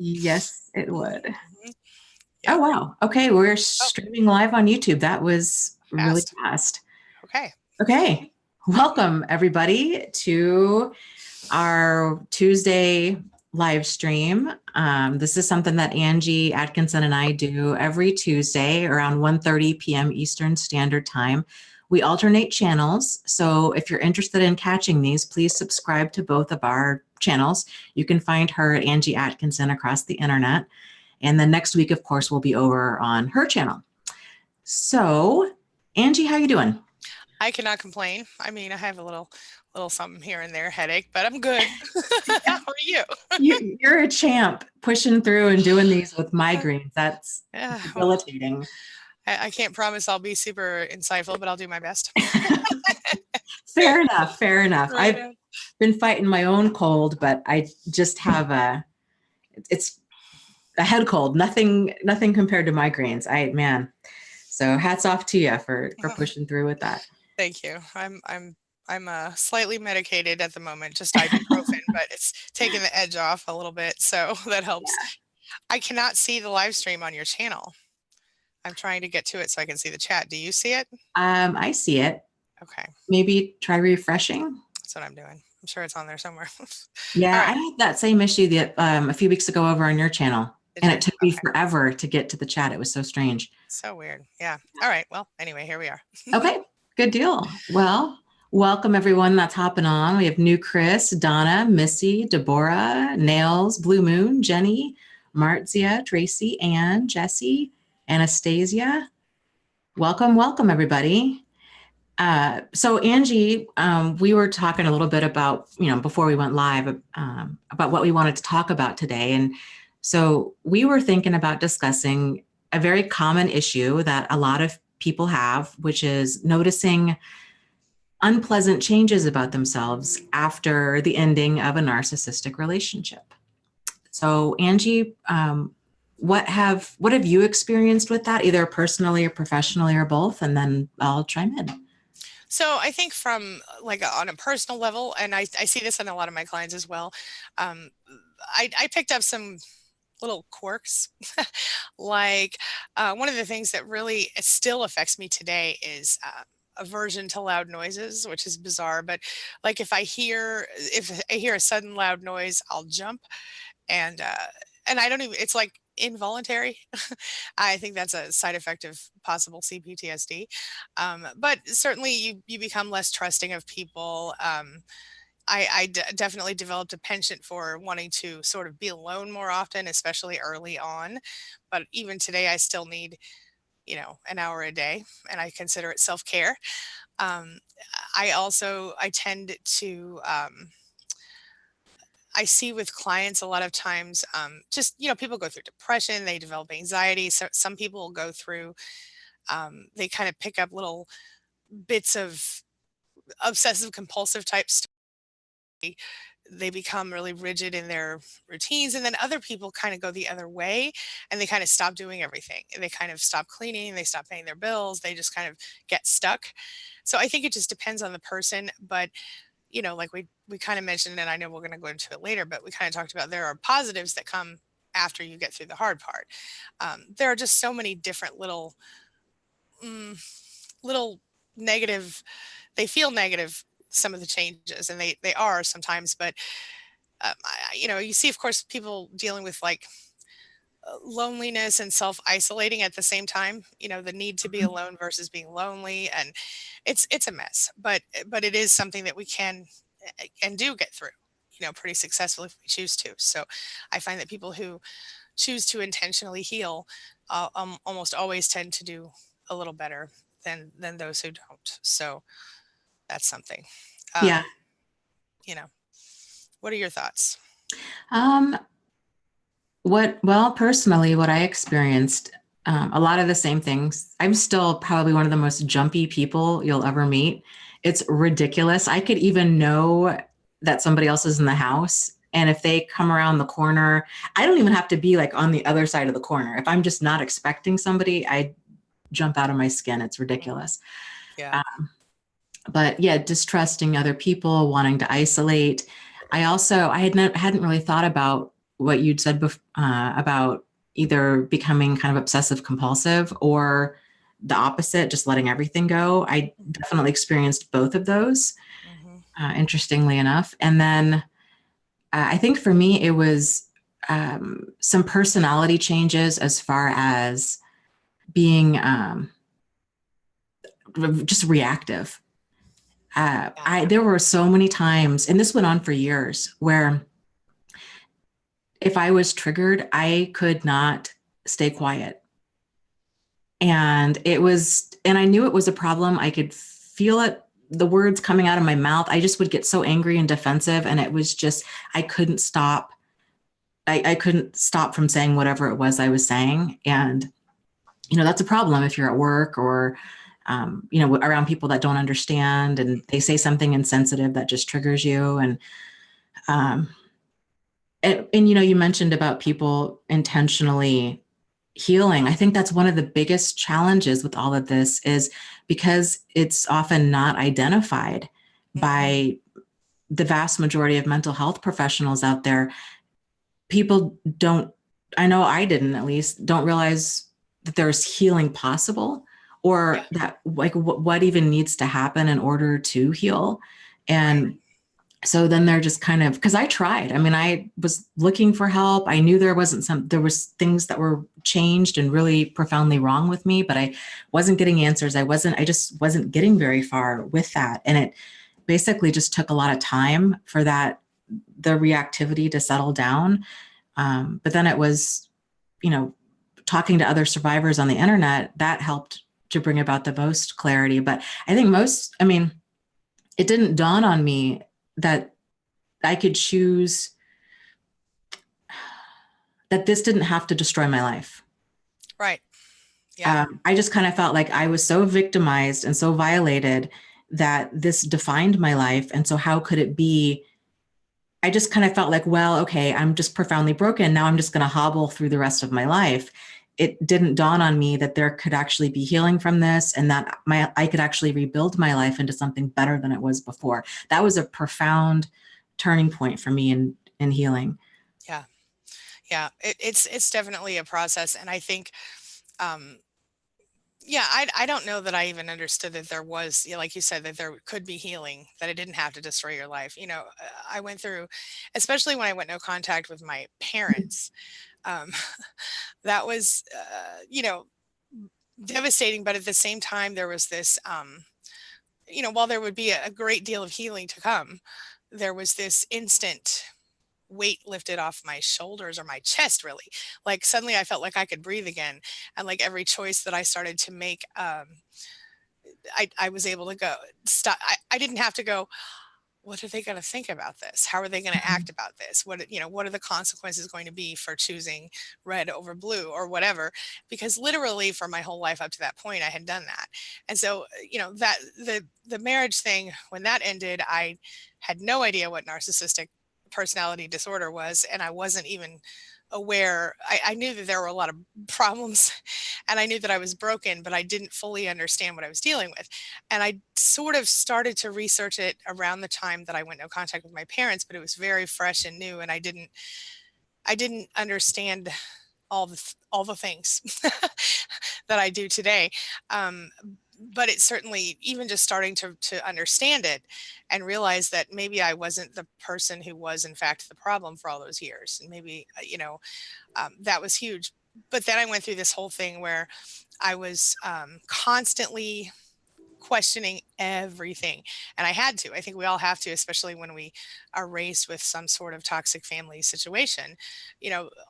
Yes, it would. Mhm. Oh, Yep. wow. Okay, we're Oh, streaming live on YouTube. That was really fast. fast. Okay. Okay, welcome everybody to our Tuesday live stream. This is something that Angie Atkinson and I do every Tuesday around 1:30 p.m. Eastern Standard Time. We alternate channels, so if you're interested in catching these, please subscribe to both of our channels. You can find her at Angie Atkinson across the internet. And then next week, of course, we'll be over on her channel. So, Angie, how you doing? I cannot complain. I mean, I have a little something here and there, headache, but I'm good. How are you? You're a champ pushing through and doing these with Uh, migraines. That's yeah, well, debilitating. I can't promise I'll be super insightful, but I'll do my best. Fair enough. Fair enough. Right. I've been fighting my own cold, but I just have it's a head cold. Nothing compared to migraines. Man. So hats off to you for pushing through with that. Thank you. I'm slightly medicated at the moment, just ibuprofen, but it's taking the edge off a little bit, so that helps. I cannot see the live stream on your channel. I'm trying to get to it so I can see the chat. Do you see it? I see it. Okay, Maybe try refreshing. that's what I'm doing. I'm sure it's on there somewhere. All Yeah, I right. had that same issue that a few weeks ago over on your channel, Did and you? it took me Okay. forever to get to the chat. It was so strange. So weird. Yeah. All right. Well, anyway, here we are. Okay, good deal. Well, welcome everyone that's hopping on. We have new Chris, Donna, Missy, Deborah, Nails, Blue Moon, Jenny, Martzia, Tracy, Ann, Jesse, Anastasia. Welcome, welcome everybody. So Angie, we were talking a little bit about, before we went live, about what we wanted to talk about today. And so we were thinking about discussing a very common issue that a lot of people have, which is noticing unpleasant changes about themselves after the ending of a narcissistic relationship. So Angie, what have you experienced with that, either personally or professionally or both? And then I'll chime in. So I think from like on a personal level, and I see this in a lot of my clients as well, um, I picked up some little quirks. Like one of the things that really still affects me today is aversion to loud noises, which is bizarre. But like if I hear a sudden loud noise, I'll jump, and uh, and I don't even. It's like involuntary. I think that's a side effect of possible CPTSD. But certainly, you become less trusting of people. Definitely developed a penchant for wanting to sort of be alone more often, especially early on. But even today, I still need, an hour a day, and I consider it self care. Um, I tend to, I see with clients a lot of times, just, people go through depression, they develop anxiety. So some people will go through, they kind of pick up little bits of obsessive compulsive type stuff. They become really rigid in their routines, and then other people kind of go the other way, and they kind of stop doing everything. They kind of stop cleaning, they stop paying their bills, they just kind of get stuck. So I think it just depends on the person. But like we kind of mentioned, and I know we're going to go into it later, but we kind of talked about there are positives that come after you get through the hard part. There are just so many different little negative, they feel negative, some of the changes, and they are sometimes. But you see, of course, people dealing with like loneliness and self-isolating at the same time, the need to be alone versus being lonely, and it's a mess. But it is something that we can and do get through, pretty successfully if we choose to. So I find that people who choose to intentionally heal almost always tend to do a little better than those who don't. So that's something. Yeah. um you know what are your thoughts? Um, personally, what I experienced, a lot of the same things. I'm still probably one of the most jumpy people you'll ever meet. It's ridiculous. I could even know that somebody else is in the house. And if they come around the corner, I don't even have to be like on the other side of the corner. If I'm just not expecting somebody, I jump out of my skin. It's ridiculous. Yeah. But yeah, distrusting other people, wanting to isolate. I hadn't really thought about what you'd said about either becoming kind of obsessive compulsive or the opposite, just letting everything go. I definitely experienced both of those, Mm-hmm. interestingly enough. And then I think for me, it was some personality changes as far as being just reactive. Yeah. There were so many times, and this went on for years, where if I was triggered, I could not stay quiet. And I knew it was a problem. I could feel it, the words coming out of my mouth. I just would get so angry and defensive. And it was just, I couldn't stop. I couldn't stop from saying whatever it was I was saying. And, that's a problem if you're at work or, around people that don't understand and they say something insensitive that just triggers you. Um, and you mentioned about people intentionally healing. I think that's one of the biggest challenges with all of this is because it's often not identified by the vast majority of mental health professionals out there. People don't, I know I didn't at least, don't realize that there's healing possible Yeah. or that like what even needs to happen in order to heal. Right. And so then they're just kind of, because I tried. I mean, I was looking for help. I knew there was things that were changed and really profoundly wrong with me, but I wasn't getting answers. I just wasn't getting very far with that. And it basically just took a lot of time for the reactivity to settle down. But then it was, talking to other survivors on the internet that helped to bring about the most clarity. But I think it didn't dawn on me that I could choose that this didn't have to destroy my life. Right. Yeah. I just kind of felt like I was so victimized and so violated that this defined my life. And so how could it be? I just kind of felt like, well, okay, I'm just profoundly broken. Now I'm just going to hobble through the rest of my life. It didn't dawn on me that there could actually be healing from this and that I could actually rebuild my life into something better than it was before. That was a profound turning point for me in healing. Yeah. Yeah. It's definitely a process. And I think, um, yeah, I don't know that I even understood that there was, like you said, that there could be healing, that it didn't have to destroy your life. I went through, especially when I went no contact with my parents. Um, that was, devastating. But at the same time, there was this, while there would be a great deal of healing to come, there was this instant weight lifted off my shoulders or my chest, really. Like suddenly I felt like I could breathe again. And like every choice that I started to make, I was able to go stop. I didn't have to go, what are they going to think about this? How are they going to act about this? What are the consequences going to be for choosing red over blue or whatever? Because literally for my whole life up to that point, I had done that. And so, that the marriage thing, when that ended, I had no idea what narcissistic personality disorder was. And I wasn't even aware. I knew that there were a lot of problems and I knew that I was broken, but I didn't fully understand what I was dealing with. And I sort of started to research it around the time that I went no contact with my parents, but it was very fresh and new. And I didn't understand all the things that I do today. Um, but it's certainly even just starting to understand it and realize that maybe I wasn't the person who was in fact the problem for all those years. And maybe, that was huge. But then I went through this whole thing where I was constantly questioning everything. And I had to. I think we all have to, especially when we are raised with some sort of toxic family situation.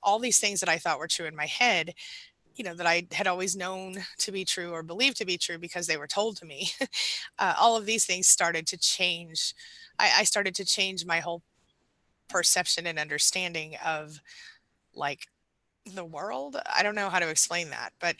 All these things that I thought were true in my head, that I had always known to be true or believed to be true because they were told to me. All of these things started to change. I started to change my whole perception and understanding of like the world. I don't know how to explain that, but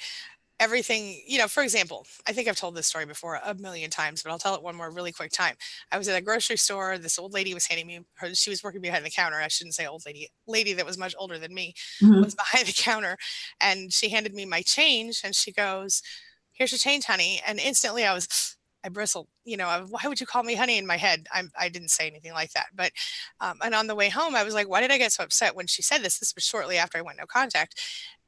everything, for example, I think I've told this story before a million times, but I'll tell it one more really quick time. I was at a grocery store. This old lady was handing me she was working behind the counter. I shouldn't say old lady that was much older than me Mhm. was behind the counter, and she handed me my change and she goes, "Here's your change, honey." And instantly I was I bristled, why would you call me honey in my head? I didn't say anything like that. But, and on the way home, I was like, why did I get so upset when she said this? This was shortly after I went no contact.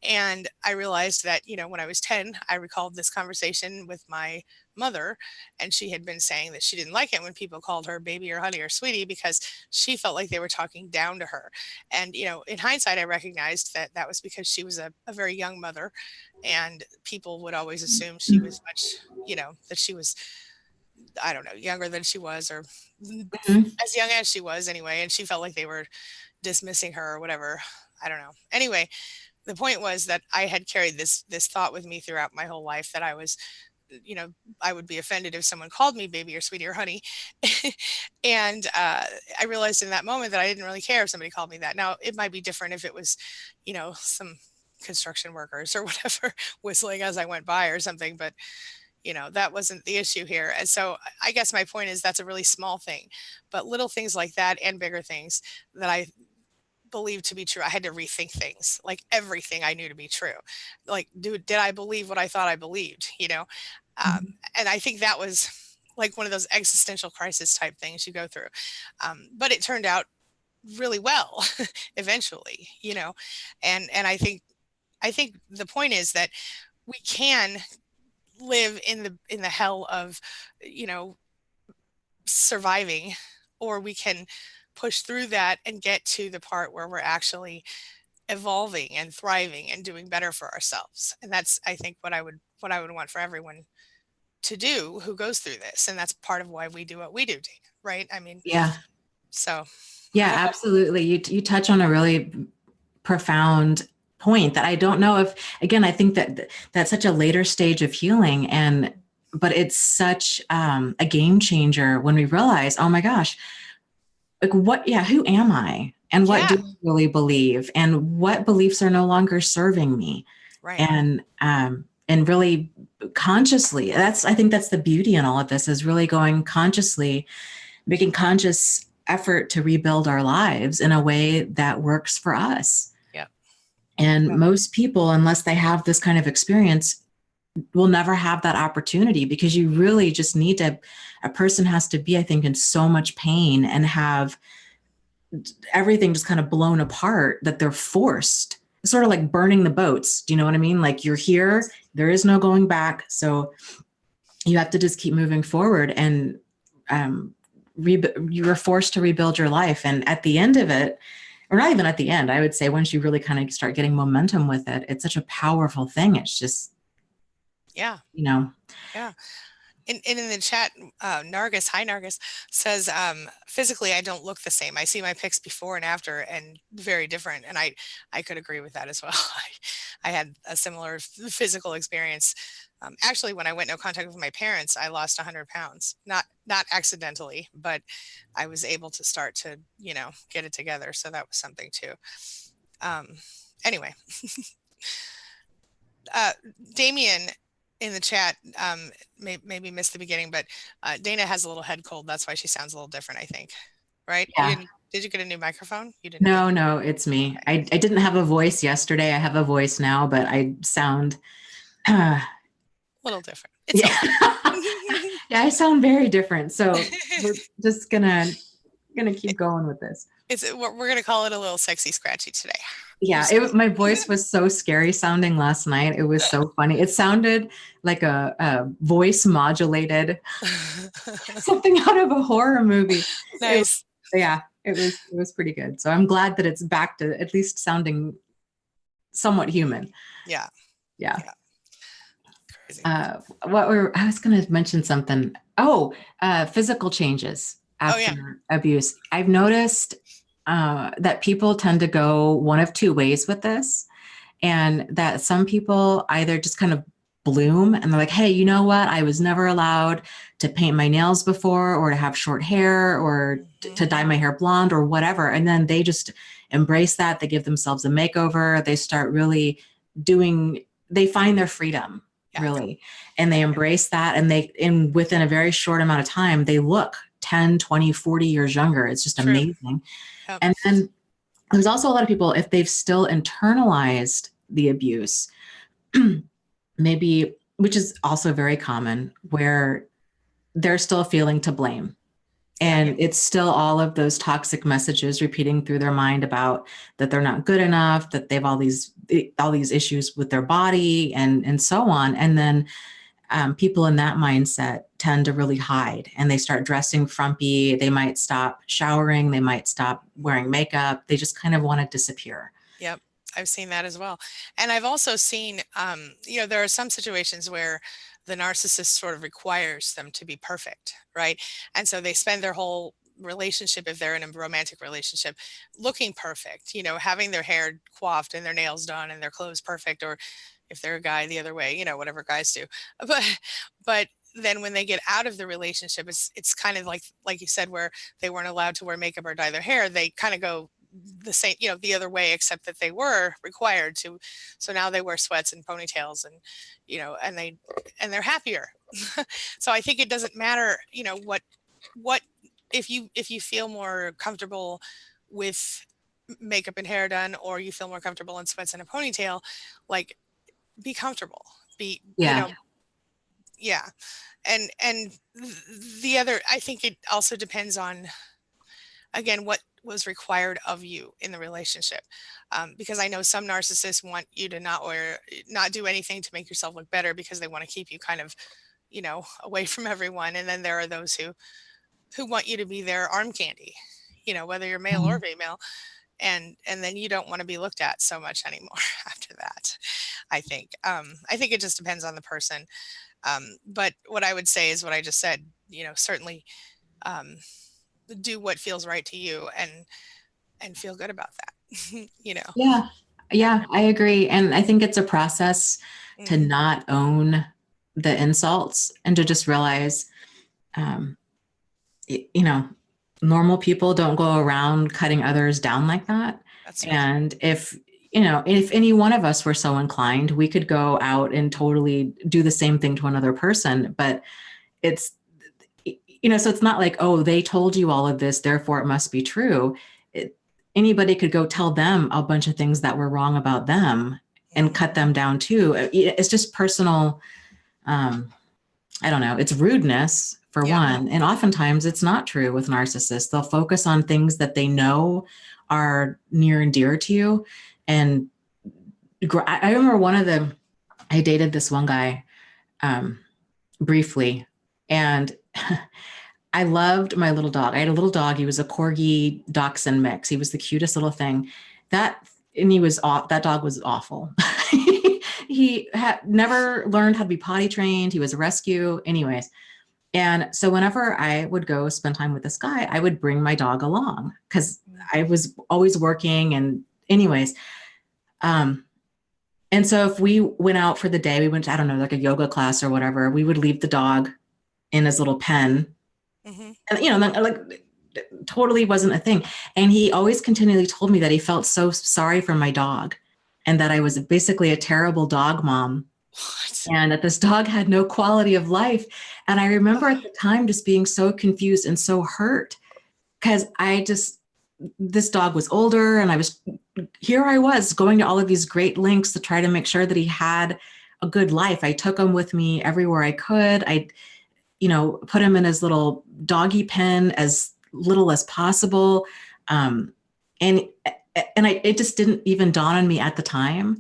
And I realized that, when I was 10, I recalled this conversation with my mother, and she had been saying that she didn't like it when people called her baby or honey or sweetie because she felt like they were talking down to her. And, in hindsight, I recognized that that was because she was a very young mother, and people would always assume she was much, that she was, I don't know, younger than she was, or Mhm. as young as she was anyway. And she felt like they were dismissing her or whatever. I don't know. Anyway, the point was that I had carried this thought with me throughout my whole life, that I was, I would be offended if someone called me baby or sweetie or honey. And I realized in that moment that I didn't really care if somebody called me that. Now, it might be different if it was, some construction workers or whatever whistling as I went by or something, but that wasn't the issue here. And so I guess my point is that's a really small thing, but little things like that and bigger things that I believed to be true, I had to rethink things, like everything I knew to be true. Like, did I believe what I thought I believed? And I think that was like one of those existential crisis type things you go through. But it turned out really well eventually, and I think the point is that we can live in the hell of, you know, surviving, or we can push through that and get to the part where we're actually evolving and thriving and doing better for ourselves. And that's, I think, what I would want for everyone to do who goes through this. And that's part of why we do what we do, Dana, right? I mean, Yeah. so Yeah, absolutely. You touch on a really profound point that I don't know if, again, I think that that's such a later stage of healing, but it's such a game changer when we realize, oh my gosh, like who am I? And what yeah, do I really believe? And what beliefs are no longer serving me? right. And really consciously, I think that's the beauty in all of this, is really going consciously, making conscious effort to rebuild our lives in a way that works for us. Yeah. And Yeah. most people, unless they have this kind of experience, will never have that opportunity, because you really just need a person has to be, I think, in so much pain and have everything just kind of blown apart that they're forced. It's sort of like burning the boats. Do you know what I mean? Like, you're here, there is no going back. So you have to just keep moving forward, and you were forced to rebuild your life. And at the end of it, or not even at the end, I would say once you really kind of start getting momentum with it, it's such a powerful thing. It's just, Yeah. Yeah. And in the chat, Nargis, hi Nargis, says, physically, I don't look the same. I see my pics before and after, and very different. And I could agree with that as well. I had a similar physical experience. Actually, when I went no contact with my parents, I lost 100 pounds, not accidentally, but I was able to start to, get it together. So that was something too. Anyway, Damien in the chat maybe missed the beginning, but Dana has a little head cold. That's why she sounds a little different, I think. Right? yeah. Did you get a new microphone? You didn't. No, it's me. I didn't have a voice yesterday. I have a voice now, but I sound A little different. It's yeah. Yeah, I sound very different. So we're just gonna keep going with this. We're gonna call it a little sexy scratchy today. Yeah, my voice was so scary sounding last night. It was so funny. It sounded like a voice modulated something out of a horror movie. Nice. It was pretty good. So I'm glad that it's back to at least sounding somewhat human. Yeah. Yeah. Crazy. I was going to mention something. Physical changes after abuse. I've noticed that people tend to go one of two ways with this, and that some people either just kind of bloom and they're like, hey, you know what? I was never allowed to paint my nails before, or to have short hair, or to dye my hair blonde, or whatever. And then they just embrace that. They give themselves a makeover. They start really they find their freedom, really. And they embrace that. And within a very short amount of time, they look 10, 20, 40 years younger. It's just amazing. Yep. And then there's also a lot of people, if they've still internalized the abuse, maybe, which is also very common, where they're still feeling to blame. Yeah. And it's still all of those toxic messages repeating through their mind about that they're not good enough, that they've all these issues with their body and so on. And then people in that mindset tend to really hide, and they start dressing frumpy. They might stop showering. They might stop wearing makeup. They just kind of want to disappear. Yep. I've seen that as well. And I've also seen, there are some situations where the narcissist sort of requires them to be perfect, right? And so they spend their whole relationship, if they're in a romantic relationship, looking perfect, having their hair coiffed and their nails done and their clothes perfect, or if they're a guy, the other way, whatever guys do. But then when they get out of the relationship, it's kind of like you said, where they weren't allowed to wear makeup or dye their hair. They kind of go the same, the other way, except that they were required to. So now they wear sweats and ponytails, and they're happier. So I think it doesn't matter, what if you feel more comfortable with makeup and hair done, or you feel more comfortable in sweats and a ponytail, like, be comfortable, Yeah. yeah. And the other, I think it also depends on, again, what was required of you in the relationship. Because I know some narcissists want you to not do anything to make yourself look better, because they want to keep you kind of, away from everyone. And then there are those who want you to be their arm candy, whether you're male or female. And then you don't want to be looked at so much anymore after that. I think it just depends on the person. But what I would say is what I just said, certainly, do what feels right to you, and feel good about that. Yeah. Yeah. Yeah, I agree. And I think it's a process to Mhm. not own the insults and to just realize, um, you know, normal people don't go around cutting others down like that. That's right. And if any one of us were so inclined, we could go out and totally do the same thing to another person. But it's, so it's not like, oh, they told you all of this, therefore it must be true. Anybody could go tell them a bunch of things that were wrong about them and cut them down too. It's just personal. I don't know. It's rudeness for Yeah. one. And oftentimes it's not true with narcissists. They'll focus on things that they know are near and dear to you. And I remember I dated this one guy briefly, and I loved my little dog. I had a little dog. He was a corgi dachshund mix. He was the cutest little thing. That dog was awful. He had never learned how to be potty trained. He was a rescue, anyways. And so whenever I would go spend time with this guy, I would bring my dog along because I was always working. And anyways, um, and so if we went out for the day, we went to, I don't know, like a yoga class or whatever, we would leave the dog in his little pen. Mm-hmm. And like totally wasn't a thing. And he always continually told me that he felt so sorry for my dog and that I was basically a terrible dog mom. What? And that this dog had no quality of life. And I remember at the time just being so confused and so hurt because this dog was older, and I was going to all of these great lengths to try to make sure that he had a good life. I took him with me everywhere I could. I put him in his little doggy pen as little as possible. And it just didn't even dawn on me at the time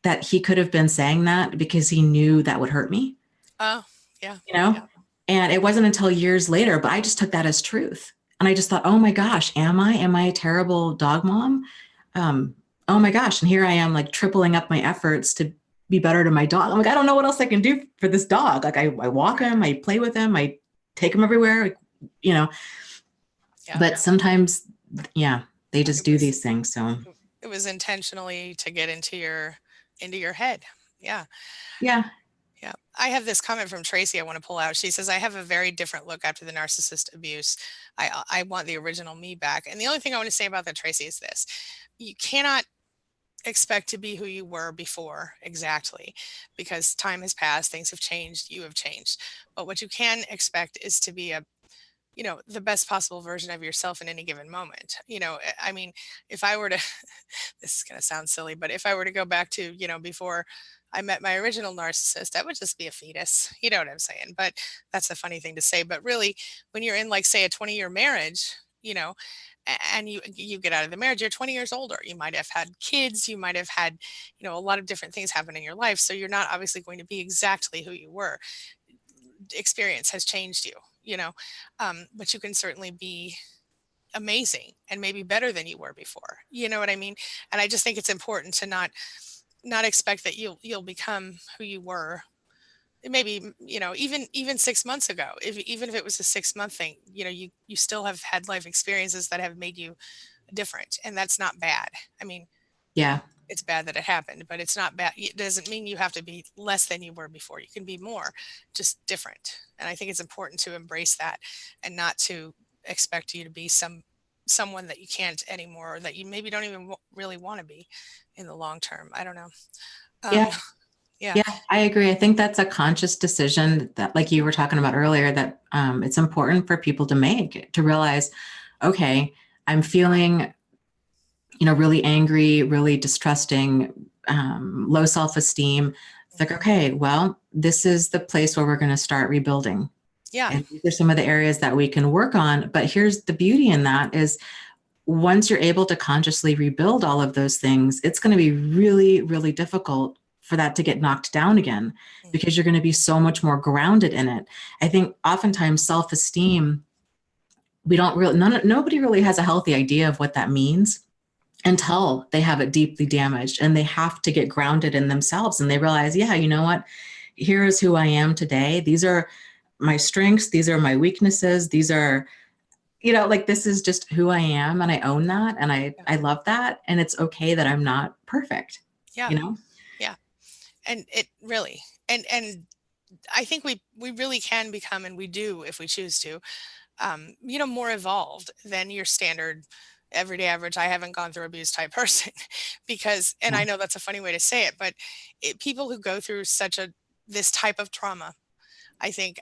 that he could have been saying that because he knew that would hurt me, Oh, yeah. Yeah. And it wasn't until years later, but I just took that as truth. And I just thought, oh my gosh, am I a terrible dog mom? Oh my gosh. And here I am, like, tripling up my efforts to be better to my dog. I'm like, I don't know what else I can do for this dog. Like I walk him, I play with him, I take him everywhere, Yeah. But sometimes, yeah, they just do was- these things. So It was intentionally to get into your head. Yeah. yeah. Yeah. I have this comment from Tracy I want to pull out. She says, I have a very different look after the narcissist abuse. I want the original me back. And the only thing I want to say about that, Tracy, is this: you cannot expect to be who you were before exactly, because time has passed, things have changed, you have changed. But what you can expect is to be the best possible version of yourself in any given moment. I mean, if I were to, this is going to sound silly, but if I were to go back to, before I met my original narcissist, I would just be a fetus. You know what I'm saying? But that's a funny thing to say. But really, when you're in, like, say, a 20-year marriage, and you get out of the marriage, you're 20 years older. You might have had kids. You might have had, a lot of different things happen in your life. So you're not obviously going to be exactly who you were. Experience has changed you, but you can certainly be amazing and maybe better than you were before. You know what I mean? And I just think it's important to not expect that you'll become who you were. Maybe, even 6 months ago, even if it was a 6-month thing, you still have had life experiences that have made you different, and that's not bad. I mean, Yeah. it's bad that it happened, but it's not bad. It doesn't mean you have to be less than you were before. You can be more, just different. And I think it's important to embrace that and not to expect you to be someone that you can't anymore, or that you maybe don't even really want to be in the long term. I don't know. Yeah. Yeah. Yeah, I agree. I think that's a conscious decision that, like you were talking about earlier, that it's important for people to make, to realize, okay, I'm feeling, really angry, really distrusting, low self-esteem. It's like, okay, well, this is the place where we're going to start rebuilding. Yeah. And these are some of the areas that we can work on. But here's the beauty in that is, once you're able to consciously rebuild all of those things, it's going to be really, really difficult for that to get knocked down again, because you're going to be so much more grounded in it. I think oftentimes self-esteem, nobody really has a healthy idea of what that means until they have it deeply damaged, and they have to get grounded in themselves, and they realize, yeah, you know what? Here is who I am today. These are my strengths. These are my weaknesses. These are, like, this is just who I am, and I own that, and I love that, and it's okay that I'm not perfect. Yeah. You know? Yeah. And it really, and I think we really can become, and we do if we choose to, more evolved than your standard everyday average, I haven't gone through abuse type person. Because, and Yeah. I know that's a funny way to say it, but people who go through this type of trauma, I think,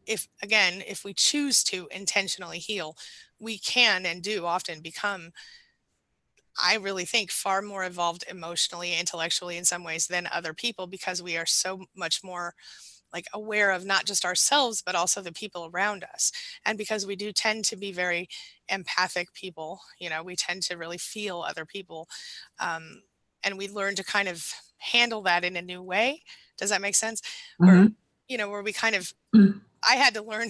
if we choose to intentionally heal, we can and do often become, I really think, far more evolved emotionally, intellectually, in some ways than other people, because we are so much more, like, aware of not just ourselves, but also the people around us. And because we do tend to be very empathic people, we tend to really feel other people. And we learn to kind of handle that in a new way. Does that make sense? Where, Mm-hmm. where we kind of, I had to learn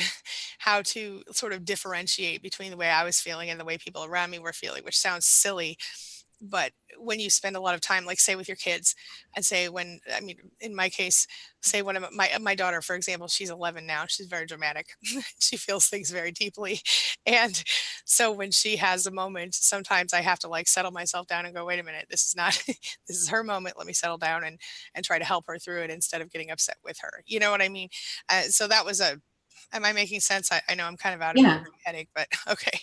how to sort of differentiate between the way I was feeling and the way people around me were feeling, which sounds silly. But when you spend a lot of time, like, say, with your kids, and say, in my case, say one of my daughter, for example, she's 11 now. She's very dramatic. She feels things very deeply. And so when she has a moment, sometimes I have to, like, settle myself down and go, wait a minute, this is not, this is her moment. Let me settle down and try to help her through it instead of getting upset with her. You know what I mean? So that was am I making sense? I know I'm kind of out of Yeah. headache, but okay.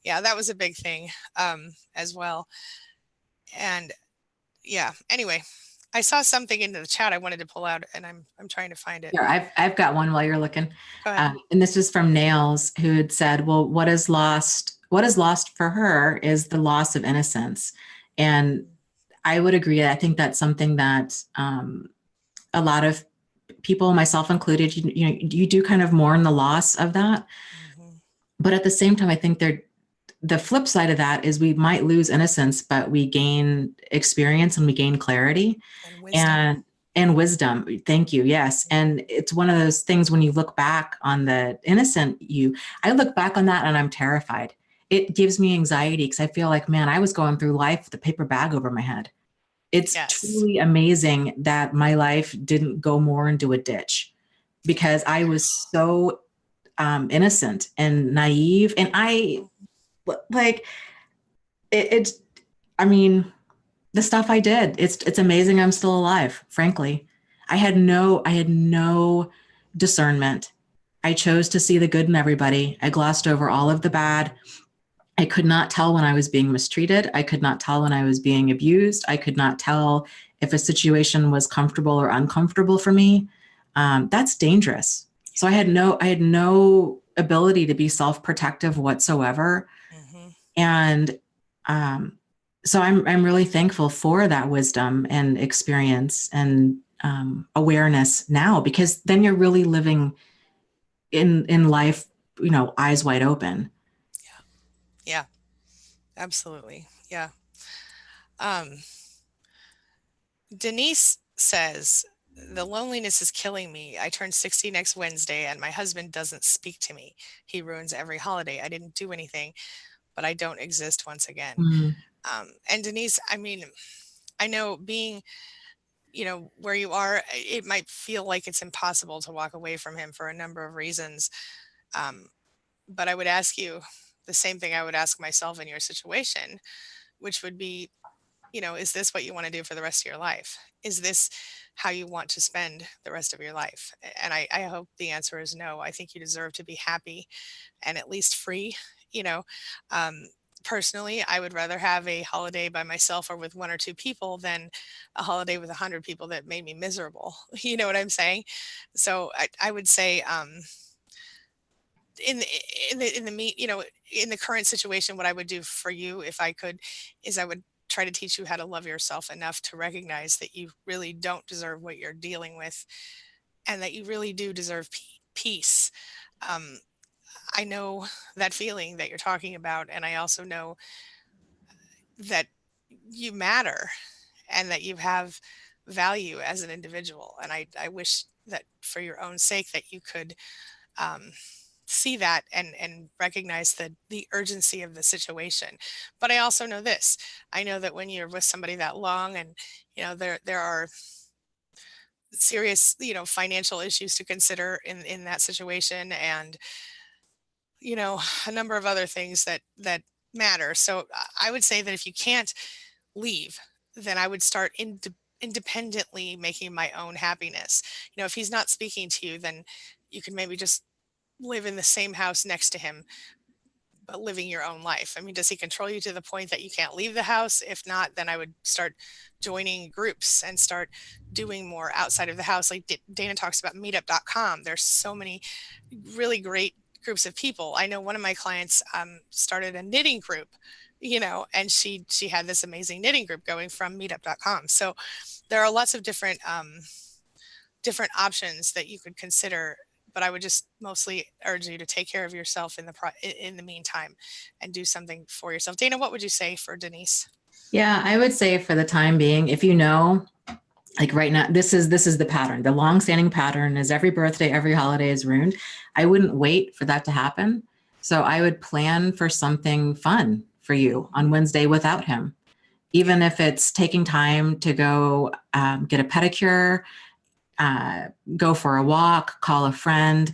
Yeah, that was a big thing, as well. And yeah, anyway, I saw something in the chat I wanted to pull out, and I'm trying to find it. Here, I've got one while you're looking. Go ahead. And this is from Nails, who had said, well, what is lost for her is the loss of innocence. And I would agree. I think that's something that a lot of people, myself included, you do kind of mourn the loss of that. Mhm. But at the same time, I think the flip side of that is we might lose innocence, but we gain experience and we gain clarity And wisdom. and wisdom. Thank you. Yes. And it's one of those things, when you look back on the innocent I look back on that and I'm terrified. It gives me anxiety because I feel like, man, I was going through life with a paper bag over my head. It's Yes. truly amazing that my life didn't go more into a ditch, because I was so innocent and naive. And like it's I mean, the stuff I did, it's amazing I'm still alive, frankly. I had no discernment. I chose to see the good in everybody. I glossed over all of the bad. I could not tell when I was being mistreated. I could not tell when I was being abused. I could not tell if a situation was comfortable or uncomfortable for me. That's dangerous. So I had no ability to be self-protective whatsoever. Mm-hmm. And so I'm really thankful for that wisdom and experience and awareness now, because then you're really living in life, eyes wide open. Yeah, absolutely. Yeah. Um, Denise says, the loneliness is killing me. I turn 60 next Wednesday and my husband doesn't speak to me. He ruins every holiday. I didn't do anything, but I don't exist once again. Mm. And Denise, I mean, I know being, where you are, it might feel like it's impossible to walk away from him for a number of reasons. But I would ask you the same thing I would ask myself in your situation, which would be, is this what you want to do for the rest of your life? Is this how you want to spend the rest of your life? And I hope the answer is no. I think you deserve to be happy and at least free. You know, um, Personally, I would rather have a holiday by myself or with one or two people than a holiday with 100 people that made me miserable. You know what I'm saying? So I would say, in the in the meet in the current situation, what I would do for you if I could is I would try to teach you how to love yourself enough to recognize that you really don't deserve what you're dealing with and that you really do deserve peace. um, I know that feeling that you're talking about, and I also know that you matter and that you have value as an individual, and I wish that for your own sake that you could um, see that and recognize the urgency of the situation. But I also know this. I know that when you're with somebody that long, and there are serious financial issues to consider in that situation, and a number of other things that matter. So I would say that if you can't leave, then I would start independently making my own happiness. If he's not speaking to you, then you can maybe just live in the same house next to him, but living your own life. I mean, does he control you to the point that you can't leave the house? If not, then I would start joining groups and start doing more outside of the house. Like Dana talks about meetup.com. There's so many really great groups of people. I know one of my clients started a knitting group, and she had this amazing knitting group going from meetup.com. So there are lots of different options that you could consider, but I would just mostly urge you to take care of yourself in the meantime and do something for yourself. Dana, what would you say for Denise? Yeah, I would say for the time being, if like right now, this is the pattern. The long-standing pattern is every birthday, every holiday is ruined. I wouldn't wait for that to happen. So I would plan for something fun for you on Wednesday without him, even if it's taking time to go get a pedicure, go for a walk, call a friend.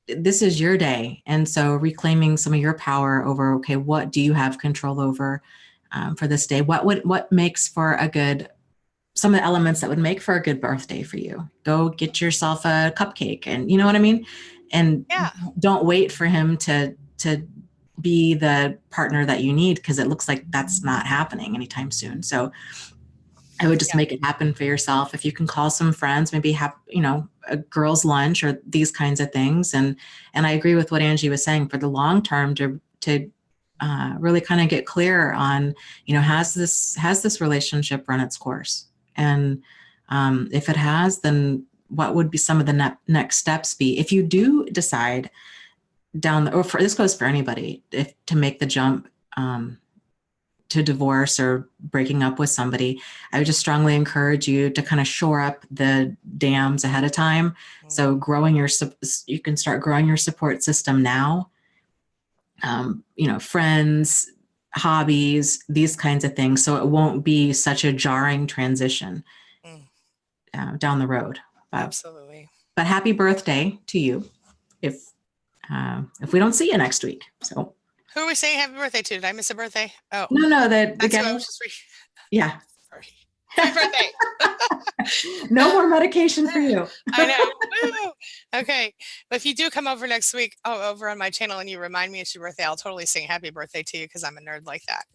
This is your day. And so reclaiming some of your power over, okay, what do you have control over for this day? What makes for a good, some of the elements that would make for a good birthday for you? Go get yourself a cupcake, and you know what I mean? And Yeah. don't wait for him to be the partner that you need, because it looks like that's not happening anytime soon. So I would just Yeah. make it happen for yourself. If you can call some friends, maybe have, a girls' lunch or these kinds of things. And I agree with what Angie was saying, for the long term, to really kind of get clear on, has this relationship run its course? And if it has, then what would be some of the next steps be? If you do decide this goes for anybody, if to make the jump, to divorce or breaking up with somebody, I would just strongly encourage you to kind of shore up the dams ahead of time. So you can start growing your support system now. Friends, hobbies, these kinds of things. So it won't be such a jarring transition Mm, down the road. absolutely. But happy birthday to you if we don't see you next week. So Who are we saying happy birthday to? Did I miss a birthday? Oh, no, that the that's who I guy. was just Yeah. sorry. Happy birthday. No more medication for you. I know. Woo! Okay. But if you do come over next week, over on my channel, and you remind me it's your birthday, I'll totally sing happy birthday to you because I'm a nerd like that.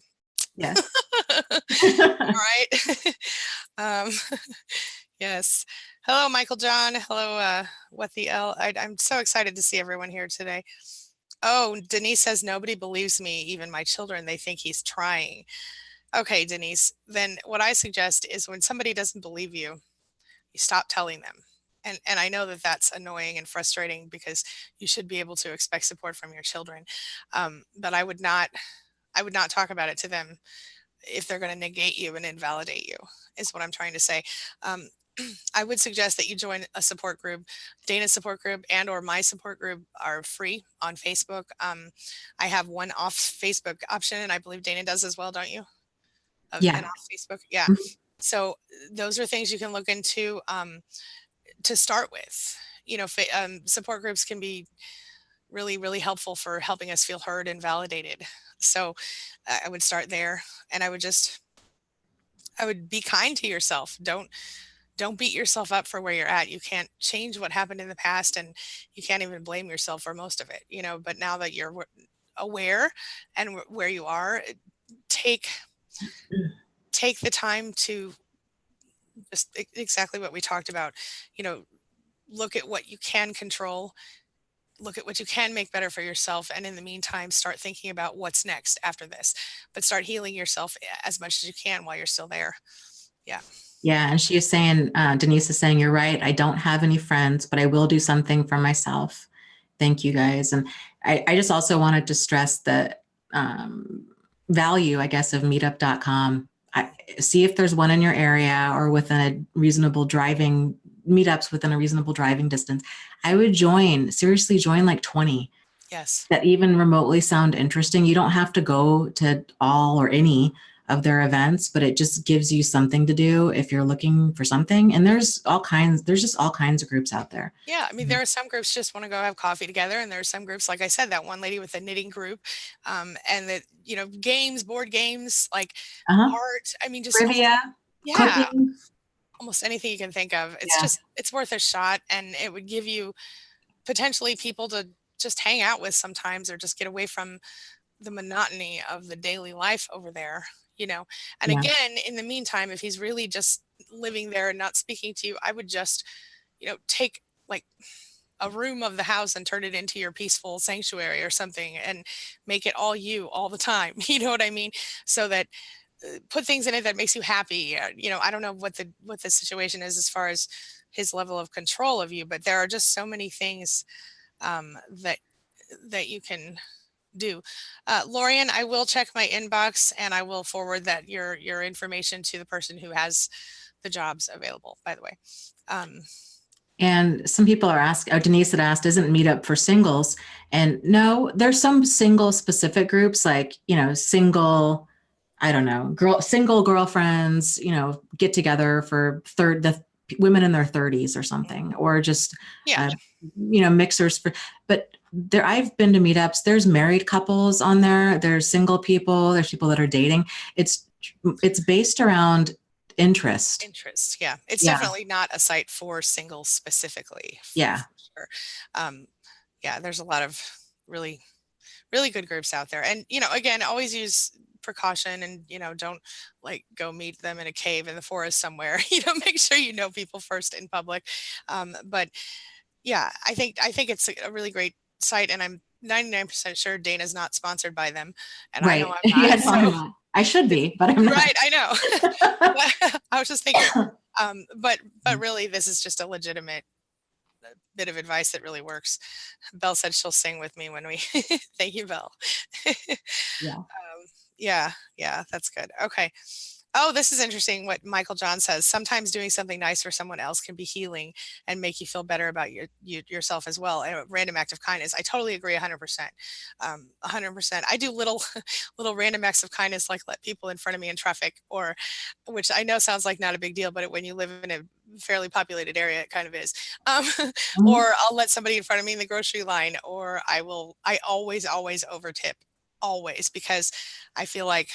Yes. All right. um, yes. Hello, Michael John. Hello, what the L? I'm so excited to see everyone here today. Oh, Denise says, nobody believes me, even my children. They think he's trying. Okay, Denise, then what I suggest is when somebody doesn't believe you, you stop telling them. And I know that that's annoying and frustrating because you should be able to expect support from your children. But I would not talk about it to them if they're going to negate you and invalidate you, is what I'm trying to say. Um, I would suggest that you join a support group. Dana's support group and or my support group are free on Facebook. I have one off Facebook option, and I believe Dana does as well, don't you? An Yeah. off Facebook, yeah. Mhm. So those are things you can look into to start with. Support groups can be really, really helpful for helping us feel heard and validated. So I would start there, and I would be kind to yourself. Don't beat yourself up for where you're at. You can't change what happened in the past, and you can't even blame yourself for most of it, but now that you're aware and where you are, take take the time to just exactly what we talked about, look at what you can control, look at what you can make better for yourself, and in the meantime start thinking about what's next after this, but start healing yourself as much as you can while you're still there. Yeah. Yeah. And she is saying, Denise is saying, you're right. I don't have any friends, but I will do something for myself. Thank you guys. And I just also wanted to stress the value, I guess, of meetup.com. See if there's one in your area or within a reasonable driving meetups within a reasonable driving distance. I would seriously join like 20 Yes. that even remotely sound interesting. You don't have to go to all or any of their events, but it just gives you something to do if you're looking for something. And there's just all kinds of groups out there. Yeah, I mean, Mhm. there are some groups just want to go have coffee together, and there are some groups, like I said, that one lady with the knitting group, and that games, board games, like Uh-huh. art. I mean, just almost, Trivia, yeah, cooking. almost anything you can think of. Yeah. It's worth a shot, and it would give you potentially people to just hang out with sometimes, or just get away from the monotony of the daily life over there. And Yeah. again, in the meantime, if he's really just living there and not speaking to you, I would just take like a room of the house and turn it into your peaceful sanctuary or something, and make it all you all the time. You know what I mean? So that put things in it that makes you happy. I don't know what the situation is as far as his level of control of you, but there are just so many things that you can do. Lorian, I will check my inbox, and I will forward that your information to the person who has the jobs available, by the way. And some people are asking, Denise had asked, isn't Meetup for singles? And no, there's some single specific groups like, single, I don't know, single girlfriends, get together for the women in their 30s or something, or just, Yeah. mixers but I've been to meetups. There's married couples on there. There's single people. There's people that are dating. It's based around interest. Yeah, it's Yeah. definitely not a site for singles specifically, Yeah. for sure. Yeah, there's a lot of really really good groups out there, and again, always use precaution, and don't like go meet them in a cave in the forest somewhere. Make sure you know people first in public. But yeah, I think it's a really great site, and I'm 99% sure Dana's not sponsored by them, and I know Right. I'm Yeah, not. no, I'm So not. I should be, but I'm not. right, I know. I was just thinking. But really, this is just a legitimate bit of advice that really works. Belle said she'll sing with me when we thank you, Belle. Yeah. Yeah, that's good. Okay. Oh, this is interesting what Michael John says. Sometimes doing something nice for someone else can be healing and make you feel better about yourself as well. A random act of kindness. I totally agree 100%. 100%. I do little little random acts of kindness, like let people in front of me in traffic, or which I know sounds like not a big deal, but when you live in a fairly populated area, it kind of is. Um, Mhm. or I'll let somebody in front of me in the grocery line, or I always over tip, always, because I feel like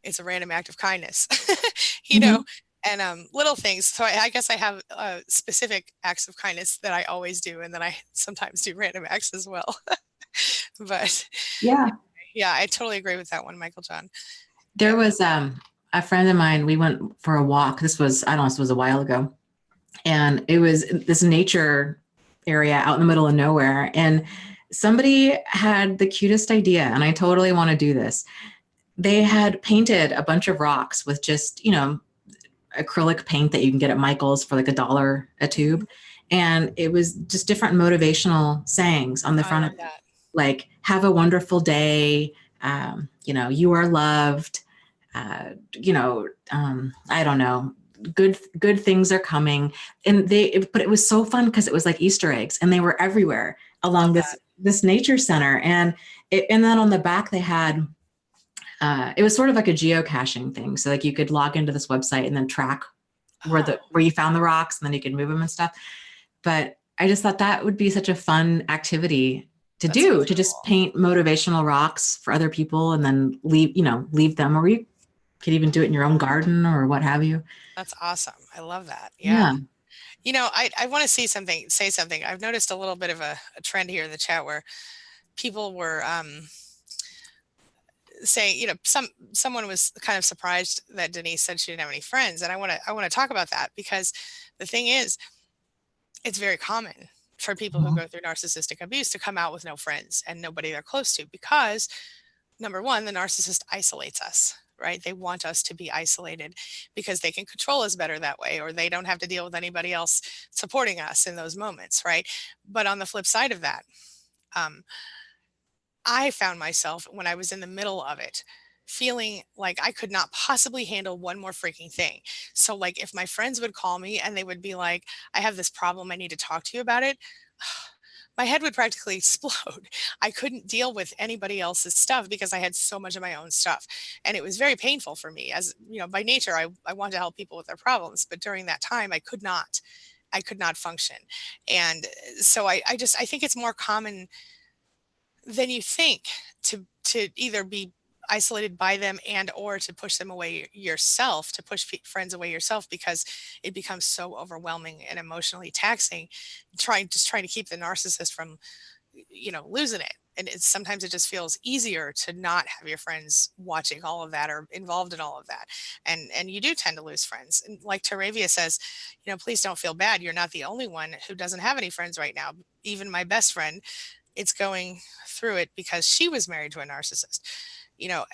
it's a random act of kindness, you know, Mhm. and little things. So I guess I have specific acts of kindness that I always do, and then I sometimes do random acts as well. But Yeah. yeah, I totally agree with that one, Michael John. There Yeah. was a friend of mine, we went for a walk. I don't know, this was a while ago. And it was this nature area out in the middle of nowhere. And somebody had the cutest idea, and I totally want to do this. They had painted a bunch of rocks with just, acrylic paint that you can get at Michael's for like $1 a tube. And it was just different motivational sayings on the I front love of it, that. like, have a wonderful day. You are loved. I don't know. Good things are coming. And but it was so fun because it was like Easter eggs and they were everywhere along Love this nature center. And then on the back they had, it was sort of like a geocaching thing. So like you could log into this website and then track that. where you found the rocks, and then you could move them and stuff. But I just thought that would be such a fun activity to That's do, really to just cool. paint motivational rocks for other people and then leave them, or you could even do it in your own garden or what have you. That's awesome. I love that. Yeah. Yeah. I want to say something. I've noticed a little bit of a trend here in the chat where people were saying, someone was kind of surprised that Denise said she didn't have any friends. And I want to talk about that, because the thing is, it's very common for people who Mhm. go through narcissistic abuse to come out with no friends and nobody they're close to, because number one, the narcissist isolates us, right? They want us to be isolated because they can control us better that way, or they don't have to deal with anybody else supporting us in those moments, right? But on the flip side of that, um, I found myself, when I was in the middle of it, feeling like I could not possibly handle one more freaking thing. So, like, if my friends would call me and they would be like, I have this problem, I need to talk to you about it, my head would practically explode. I couldn't deal with anybody else's stuff because I had so much of my own stuff. And it was very painful for me. As by nature, I want to help people with their problems. But during that time, I could not. I could not function. And so I think it's more common than you think to either be isolated by them and or to push them away yourself, to push friends away yourself, because it becomes so overwhelming and emotionally taxing, trying to keep the narcissist from losing it. And sometimes it just feels easier to not have your friends watching all of that or involved in all of that, and you do tend to lose friends. And like Taravia says, please don't feel bad, you're not the only one who doesn't have any friends right now. Even my best friend, it's going through it because she was married to a narcissist,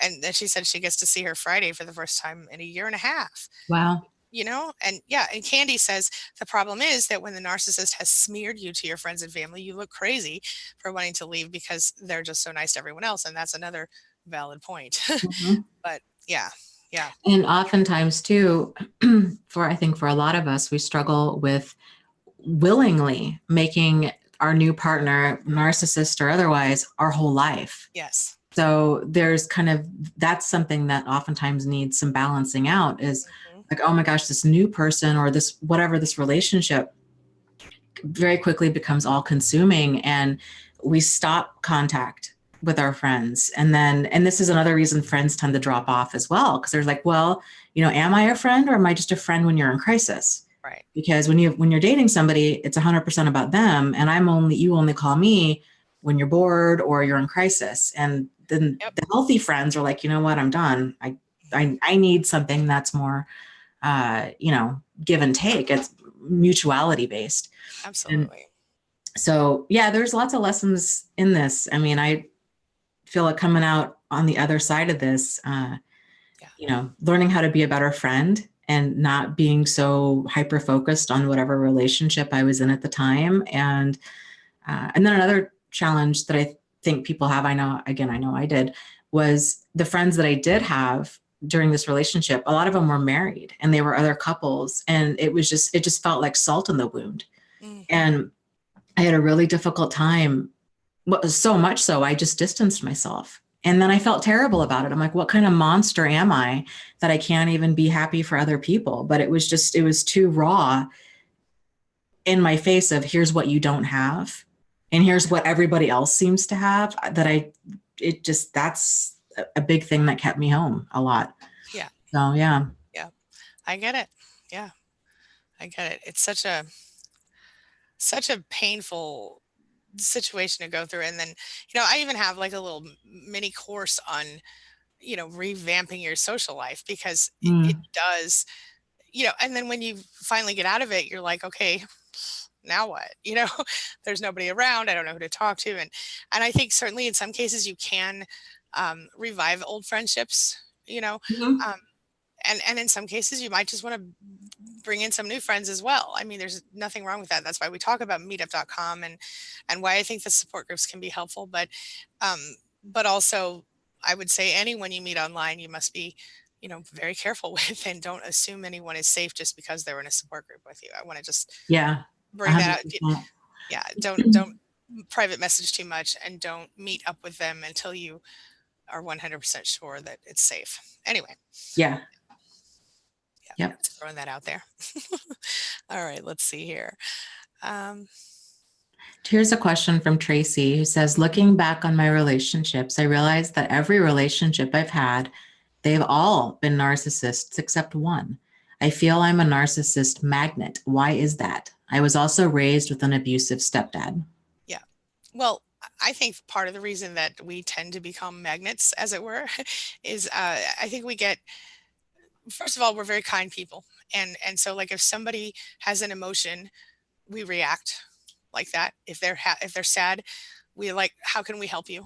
and then she said she gets to see her Friday for the first time in a year and a half. Wow. And yeah, and Candy says the problem is that when the narcissist has smeared you to your friends and family, you look crazy for wanting to leave because they're just so nice to everyone else. And that's another valid point. Mhm. But yeah, yeah, And oftentimes too, I think for a lot of us, we struggle with willingly making our new partner, narcissist or otherwise, our whole life. yes. So there's that's something that oftentimes needs some balancing out, is Mhm. like, oh my gosh, this new person or this relationship very quickly becomes all consuming, and we stop contact with our friends. And this is another reason friends tend to drop off as well. Cause there's like, well, am I a friend or am I just a friend when you're in crisis? Right. Because when you're dating somebody, it's 100% about them. And you only call me when you're bored or you're in crisis. And then Yep. the healthy friends are like, you know what, I'm done. Mhm. I need something that's more, give and take. It's mutuality based. And Absolutely. so, yeah, there's lots of lessons in this. I mean, I feel like coming out on the other side of this, Yeah. learning how to be a better friend and not being so hyper focused on whatever relationship I was in at the time. And then another challenge that I think people have, I know I did, was the friends that I did have during this relationship. A lot of them were married and they were other couples. And it just felt like salt in the wound. Hmm. And I had a really difficult time. So much so, I just distanced myself. And then I felt terrible about it. I'm like, what kind of monster am I that I can't even be happy for other people? But it was too raw in my face of, here's what you don't have. And here's what everybody else seems to have, that's a big thing that kept me home a lot. Yeah. So, yeah. Yeah. I get it. Yeah. I get it. It's such a painful situation to go through. And then, I even have like a little mini course on, revamping your social life, because it Mm. does, and then when you finally get out of it, you're like, okay, now what? There's nobody around. I don't know who to talk to. And I think certainly in some cases you can revive old friendships, Mhm. um, and in some cases you might just want to bring in some new friends as well. I mean, there's nothing wrong with that. That's why we talk about meetup.com and why I think the support groups can be helpful. Um, but also I would say anyone you meet online, you must be, very careful with, and don't assume anyone is safe just because they're in a support group with you. I want to just Yeah, bring that out. 100%. Yeah, don't private message too much, and don't meet up with them until you are 100% sure that it's safe. Anyway, Yeah. yeah, Yep. just throwing that out there. All right, let's see here. Um, Here's a question from Tracy who says, looking back on my relationships, I realized that every relationship I've had, they've all been narcissists except one. I feel I'm a narcissist magnet. Why is that? I was also raised with an abusive stepdad. yeah. Well, I think part of the reason that we tend to become magnets, as it were, is I think we get, first of all, we're very kind people. And so like if somebody has an emotion, we react like that. If they're sad, we like, how can we help you?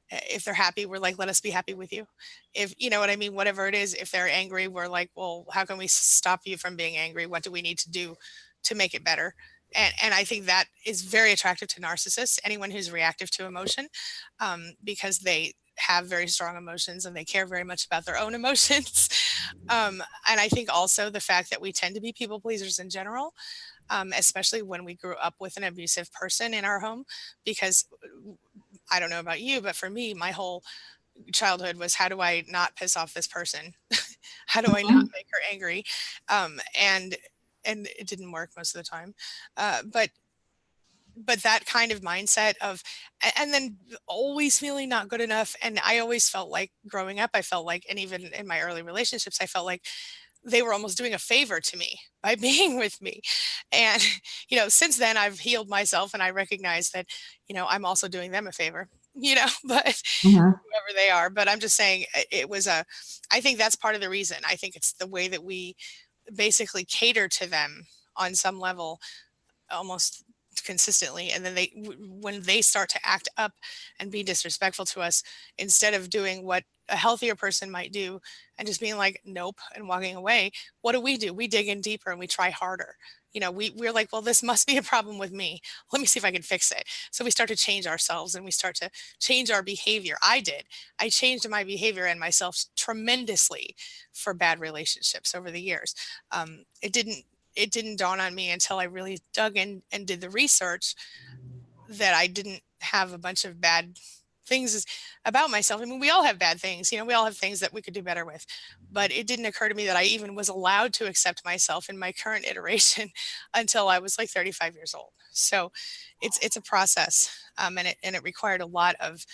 If they're happy, we're like, let us be happy with you. If you know what I mean, whatever it is. If they're angry, we're like, well, how can we stop you from being angry? What do we need to do to make it better? And I think that is very attractive to narcissists, anyone who's reactive to emotion, because they have very strong emotions and they care very much about their own emotions. And I think also the fact that we tend to be people pleasers in general, especially when we grew up with an abusive person in our home, because I don't know about you, but for me, my whole childhood was, how do I not piss off this person? How do I not Mhm. make her angry? And it didn't work most of the time. But that kind of mindset of, and then always feeling not good enough. And I always felt like growing up, I felt like, and even in my early relationships, I felt like they were almost doing a favor to me by being with me. And, since then I've healed myself and I recognize that, I'm also doing them a favor, but Mhm. whoever they are. But I'm just saying I think that's part of the reason. I think it's the way that we basically cater to them on some level, almost consistently, and then when they start to act up and be disrespectful to us, instead of doing what a healthier person might do and just being like nope and walking away, what do? We dig in deeper and we try harder. We're like, well, this must be a problem with me, let me see if I can fix it. So we start to change ourselves and we start to change our behavior. I changed my behavior and myself tremendously for bad relationships over the years. It didn't dawn on me until I really dug in and did the research that I didn't have a bunch of bad things about myself. I mean, we all have bad things, we all have things that we could do better with, but it didn't occur to me that I even was allowed to accept myself in my current iteration until I was like 35 years old. So it's a process, and it required a lot of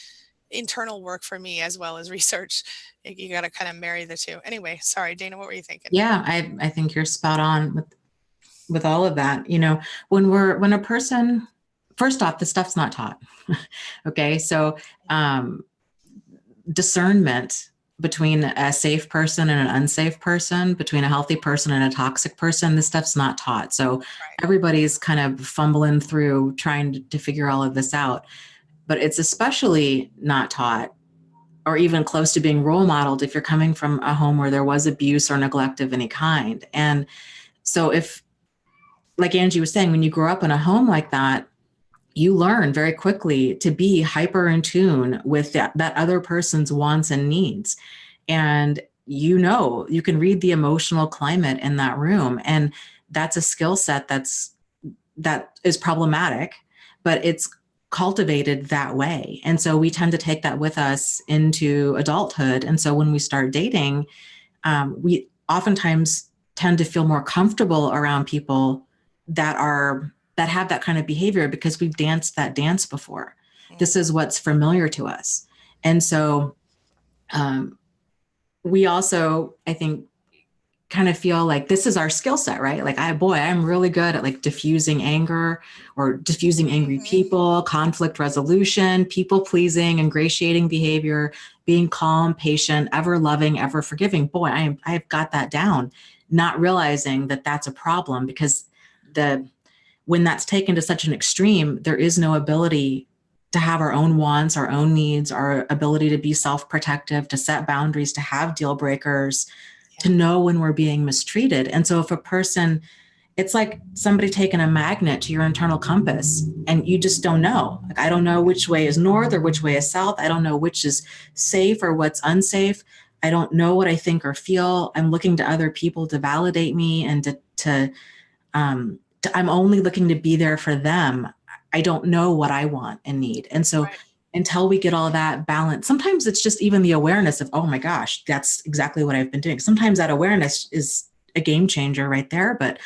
internal work for me as well as research. You got to kind of marry the two. Anyway, sorry, Dana, what were you thinking? Yeah, I think you're spot on with all of that. When a person, first off, the stuff's not taught. Okay. So discernment between a safe person and an unsafe person, between a healthy person and a toxic person, this stuff's not taught. So Right. everybody's kind of fumbling through trying to figure all of this out. But it's especially not taught or even close to being role modeled if you're coming from a home where there was abuse or neglect of any kind. And so if, like Angie was saying, when you grow up in a home like that, you learn very quickly to be hyper in tune with that other person's wants and needs. And you can read the emotional climate in that room. And that's a skill set that is problematic, but it's cultivated that way. And so we tend to take that with us into adulthood. And so when we start dating, we oftentimes tend to feel more comfortable around people that have that kind of behavior because we've danced that dance before. Mm. This is what's familiar to us. And so we also, I think, kind of feel like this is our skill set, right? Like, I'm really good at like diffusing anger or diffusing angry Mhm. people, conflict resolution, people pleasing, ingratiating behavior, being calm, patient, ever loving, ever forgiving. Boy, I've got that down. not realizing that that's a problem, because when that's taken to such an extreme, there is no ability to have our own wants, our own needs, our ability to be self-protective, to set boundaries, to have deal breakers, to know when we're being mistreated. And so if a person, it's like somebody taking a magnet to your internal compass and you just don't know. Like, I don't know which way is north or which way is south. I don't know which is safe or what's unsafe. I don't know what I think or feel. I'm looking to other people to validate me and I'm only looking to be there for them. I don't know what I want and need. And so Right. until we get all that balance, sometimes it's just even the awareness of, oh my gosh, that's exactly what I've been doing. Sometimes that awareness is a game changer right there. But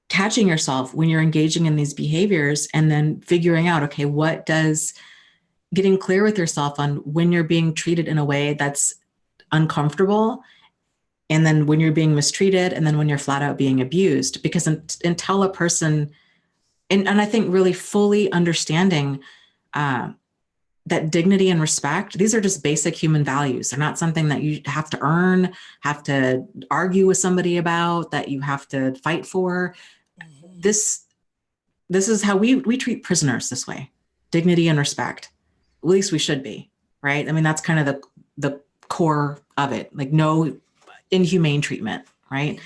catching yourself when you're engaging in these behaviors and then figuring out, okay, getting clear with yourself on when you're being treated in a way that's uncomfortable, and then when you're being mistreated, and then when you're flat out being abused. Because until a person, and I think really fully understanding that dignity and respect, these are just basic human values. They're not something that you have to earn, have to argue with somebody about, that you have to fight for. This is how we treat prisoners this way. Dignity and respect. At least we should be, right? I mean, that's kind of the core of it. Like, no inhumane treatment, right?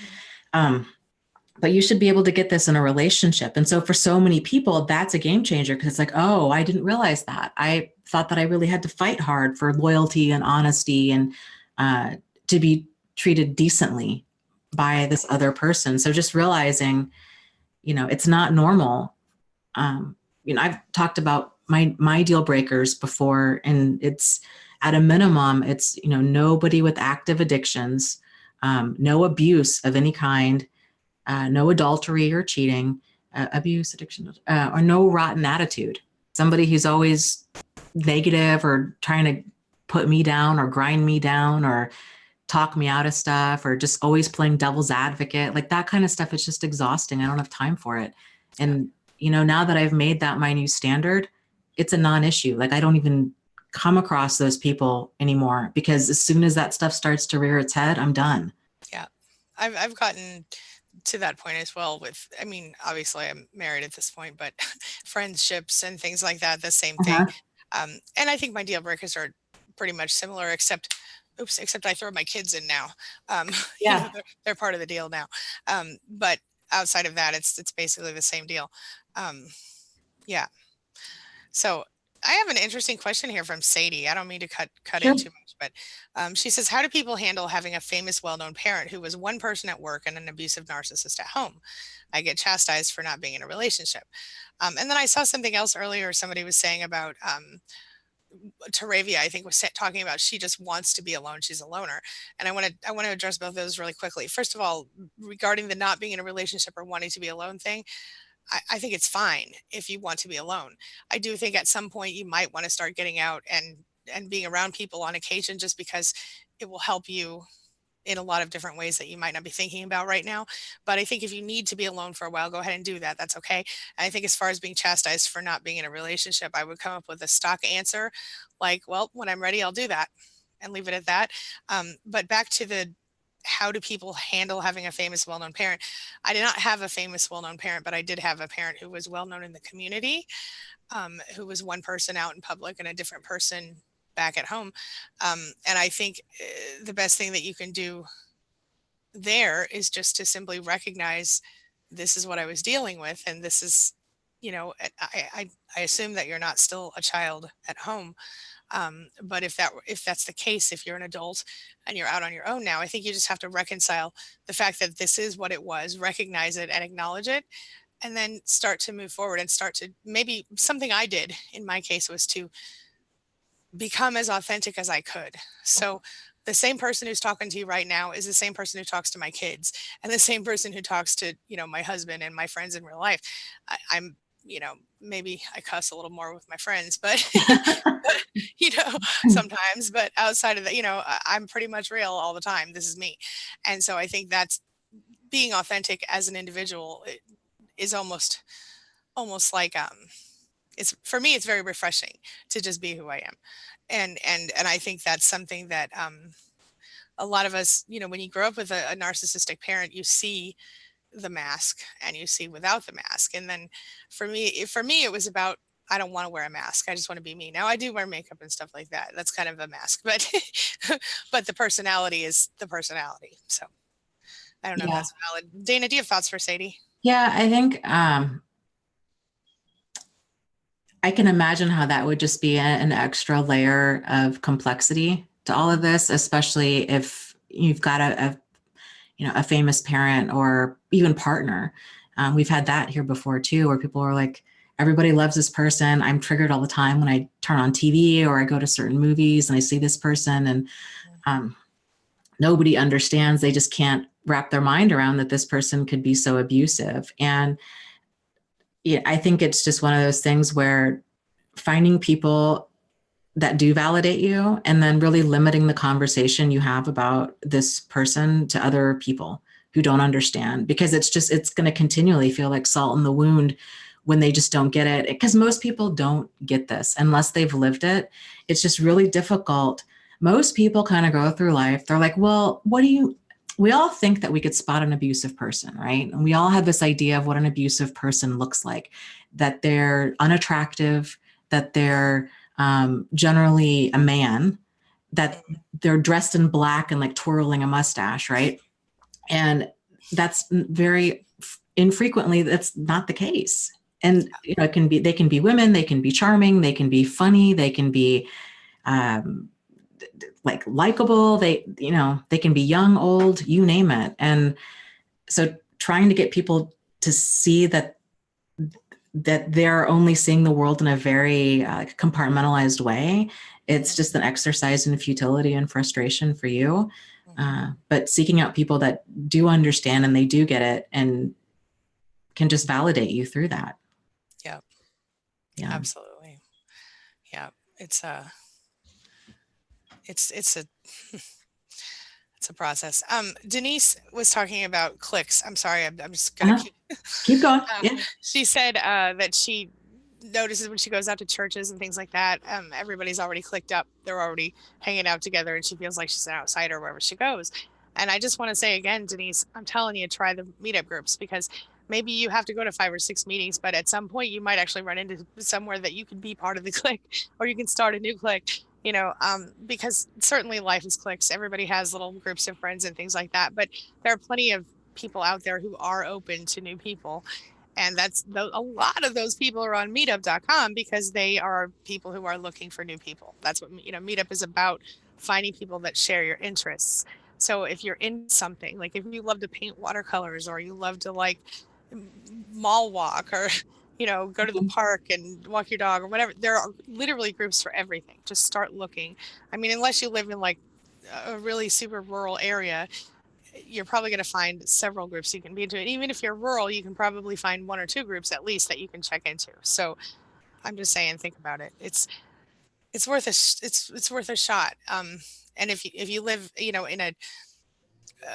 But you should be able to get this in a relationship. And so for so many people, that's a game changer, because it's like, oh, I didn't realize that. I thought that I really had to fight hard for loyalty and honesty and to be treated decently by this other person. So just realizing, it's not normal. I've talked about my deal breakers before, and it's at a minimum, it's, nobody with active addictions, no abuse of any kind, no adultery or cheating, abuse, addiction, or no rotten attitude. Somebody who's always negative or trying to put me down or grind me down or talk me out of stuff, or just always playing devil's advocate. Like, that kind of stuff is just exhausting. I don't have time for it. And, now that I've made that my new standard, it's a non-issue. Like, I don't even come across those people anymore, because as soon as that stuff starts to rear its head, I'm done. Yeah. I've gotten to that point as well with, I mean, obviously I'm married at this point, but friendships and things like that, the same thing. And I think my deal breakers are pretty much similar, except I throw my kids in now. Yeah. They're part of the deal now. But outside of that, it's basically the same deal. Yeah. So I have an interesting question here from Sadie. I don't mean to cut Sure. in too much, but she says, how do people handle having a famous, well-known parent who was one person at work and an abusive narcissist at home? I get chastised for not being in a relationship. And then I saw something else earlier. Somebody was saying about Taravia, I think, was talking about she just wants to be alone. She's a loner. And I want to address both of those really quickly. First of all, regarding the not being in a relationship or wanting to be alone thing, I think it's fine if you want to be alone. I do think at some point you might want to start getting out and being around people on occasion, just because it will help you in a lot of different ways that you might not be thinking about right now. But I think if you need to be alone for a while, go ahead and do that. That's okay. And I think as far as being chastised for not being in a relationship, I would come up with a stock answer like, well, when I'm ready, I'll do that, and leave it at that. But back to the how do people handle having a famous, well-known parent? I did not have a famous, well-known parent, but I did have a parent who was well-known in the community, who was one person out in public and a different person back at home. And I think the best thing that you can do there is just to simply recognize this is what I was dealing with, and this is, I assume that you're not still a child at home. But if that's the case, if you're an adult and you're out on your own now, I think you just have to reconcile the fact that this is what it was, recognize it and acknowledge it, and then start to move forward and start to, maybe something I did in my case was to become as authentic as I could. So the same person who's talking to you right now is the same person who talks to my kids, and the same person who talks to, my husband and my friends in real life. I'm, maybe I cuss a little more with my friends, but sometimes, but outside of that, I'm pretty much real all the time. This is me. And so I think that's being authentic as an individual is almost like, it's, for me, it's very refreshing to just be who I am. And I think that's something that, a lot of us, when you grow up with a narcissistic parent, you see the mask and you see without the mask. And then for me, it was about, I don't want to wear a mask. I just want to be me. Now I do wear makeup and stuff like that. That's kind of a mask, but but the personality is the personality. So I don't know if Yeah. that's valid. Dana, do you have thoughts for Sadie? Yeah, I think I can imagine how that would just be an extra layer of complexity to all of this, especially if you've got a famous parent or even partner. We've had that here before too, where people are like, everybody loves this person. I'm triggered all the time when I turn on TV or I go to certain movies and I see this person, and um, nobody understands. They just can't wrap their mind around that this person could be so abusive. And yeah, I think it's just one of those things where finding people that do validate you and then really limiting the conversation you have about this person to other people who don't understand, because it's going to continually feel like salt in the wound when they just don't get it, because most people don't get this unless they've lived it. It's just really difficult. Most people kind of go through life, they're like, well, we all think that we could spot an abusive person, right? And we all have this idea of what an abusive person looks like, that they're unattractive, that they're generally a man, that they're dressed in black and like twirling a mustache, right? And that's very infrequently, that's not the case. And they can be women, they can be charming, they can be funny, they can be um, like likable, they can be young, old, you name it. And so trying to get people to see that they're only seeing the world in a very compartmentalized way. It's just an exercise in futility and frustration for you. But seeking out people that do understand and they do get it and can just validate you through that. Yeah, Yeah. absolutely. Yeah, it's a it's a it's a process. Denise was talking about clicks. I'm sorry, I'm just gonna keep going. Yeah. She said that she notices when she goes out to churches and things like that, everybody's already clicked up. They're already hanging out together, and she feels like she's an outsider wherever she goes. And I just want to say again, Denise, I'm telling you, try the meetup groups, because maybe you have to go to 5 or 6 meetings, but at some point you might actually run into somewhere that you can be part of the clique, or you can start a new clique, because certainly life is cliques. Everybody has little groups of friends and things like that, but there are plenty of people out there who are open to new people. And a lot of those people are on meetup.com because they are people who are looking for new people. That's what, meetup is about, finding people that share your interests. So if you're in something, like if you love to paint watercolors, or you love to like mall walk, or go to the park and walk your dog or whatever, there are literally groups for everything. Just start looking. I mean, unless you live in like a really super rural area, you're probably going to find several groups you can be into. And even if you're rural, you can probably find 1 or 2 groups at least that you can check into. So I'm just saying, think about it. It's worth it's worth a shot. And if you live, in a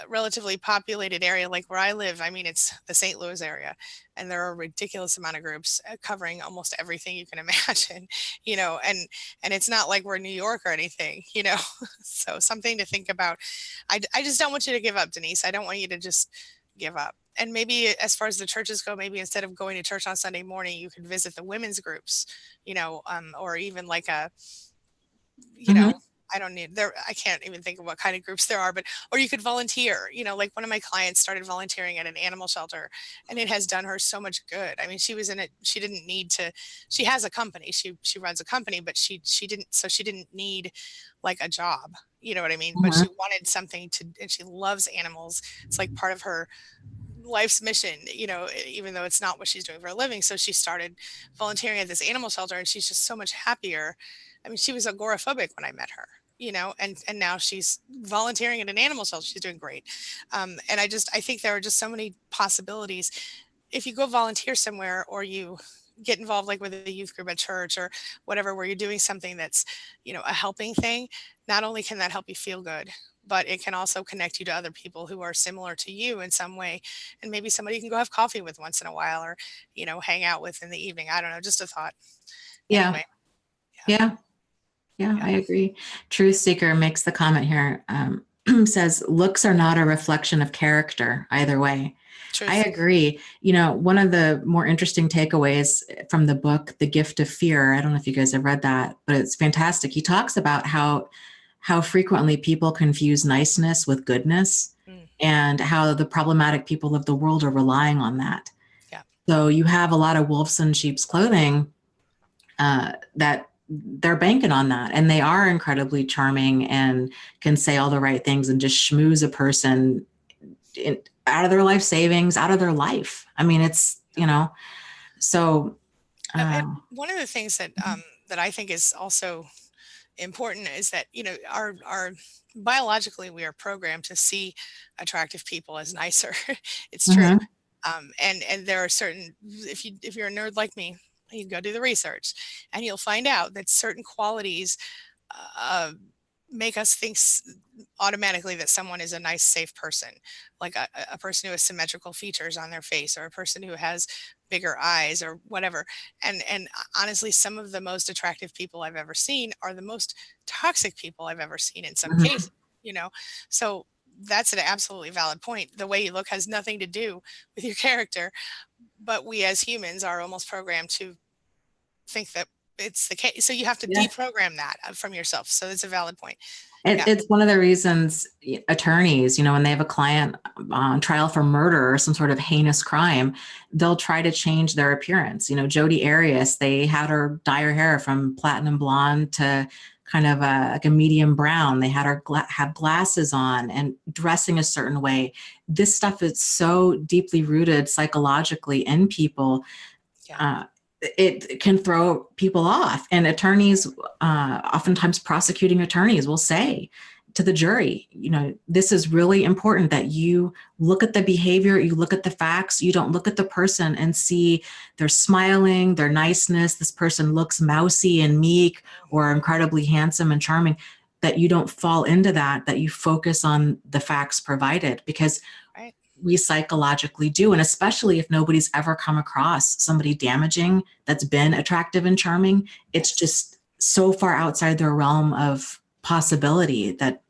relatively populated area like where I live, I mean, it's the St. Louis area, and there are a ridiculous amount of groups covering almost everything you can imagine, and it's not like we're in New York or anything, so something to think about. I just don't want you to give up, Denise. I don't want you to just give up. And maybe as far as the churches go, maybe instead of going to church on Sunday morning, you could visit the women's groups, or even like a, Mm-hmm. I don't need there. I can't even think of what kind of groups there are, but, or you could volunteer, like one of my clients started volunteering at an animal shelter, and it has done her so much good. I mean, she was in it. She didn't need to, she has a company, she runs a company, but she didn't need like a job. You know what I mean? But Mm-hmm. she wanted something to, and she loves animals. It's like part of her life's mission, even though it's not what she's doing for a living. So she started volunteering at this animal shelter, and she's just so much happier. I mean, she was agoraphobic when I met her, and now she's volunteering at an animal shelter. She's doing great. And I think there are just so many possibilities. If you go volunteer somewhere, or you get involved like with a youth group at church or whatever, where you're doing something that's, a helping thing, not only can that help you feel good, but it can also connect you to other people who are similar to you in some way. And maybe somebody you can go have coffee with once in a while, or, hang out with in the evening. I don't know, just a thought. Yeah. Anyway. Yeah. Yeah, Yeah. I agree. Truth Seeker makes the comment here. says, looks are not a reflection of character either way. I Truth. agree. One of the more interesting takeaways from the book, The Gift of Fear, I don't know if you guys have read that, but it's fantastic. He talks about how frequently people confuse niceness with goodness, Mm, and how the problematic people of the world are relying on that. yeah. So you have a lot of wolves in sheep's clothing that they're banking on that, and they are incredibly charming and can say all the right things and just schmooze a person out of their life savings, out of their life. I mean, it's, so. And Uh, one of the things that that I think is also important is that our biologically we are programmed to see attractive people as nicer. It's true. mhm, And there are certain, if you're a nerd like me, you go do the research and you'll find out that certain qualities uh, make us think automatically that someone is a nice, safe person, like a person who has symmetrical features on their face, or a person who has bigger eyes, or whatever. And honestly, some of the most attractive people I've ever seen are the most toxic people I've ever seen in some mhm. cases, you know? So that's an absolutely valid point. The way you look has nothing to do with your character, but we as humans are almost programmed to think that it's the case. So you have to Yeah. deprogram that from yourself. So it's a valid point. It, Yeah. it's one of the reasons attorneys, when they have a client on trial for murder or some sort of heinous crime, they'll try to change their appearance. Jodi Arias, they had her dye her hair from platinum blonde to kind of like a medium brown. They had her have glasses on and dressing a certain way. This stuff is so deeply rooted psychologically in people. Yeah. It can throw people off. And attorneys, oftentimes prosecuting attorneys, will say to the jury, this is really important that you look at the behavior, you look at the facts, you don't look at the person and see they're smiling, their niceness, this person looks mousy and meek or incredibly handsome and charming, that you don't fall into that you focus on the facts provided, because Right. we psychologically do. And especially if nobody's ever come across somebody damaging that's been attractive and charming, it's Yes. just so far outside their realm of possibility that,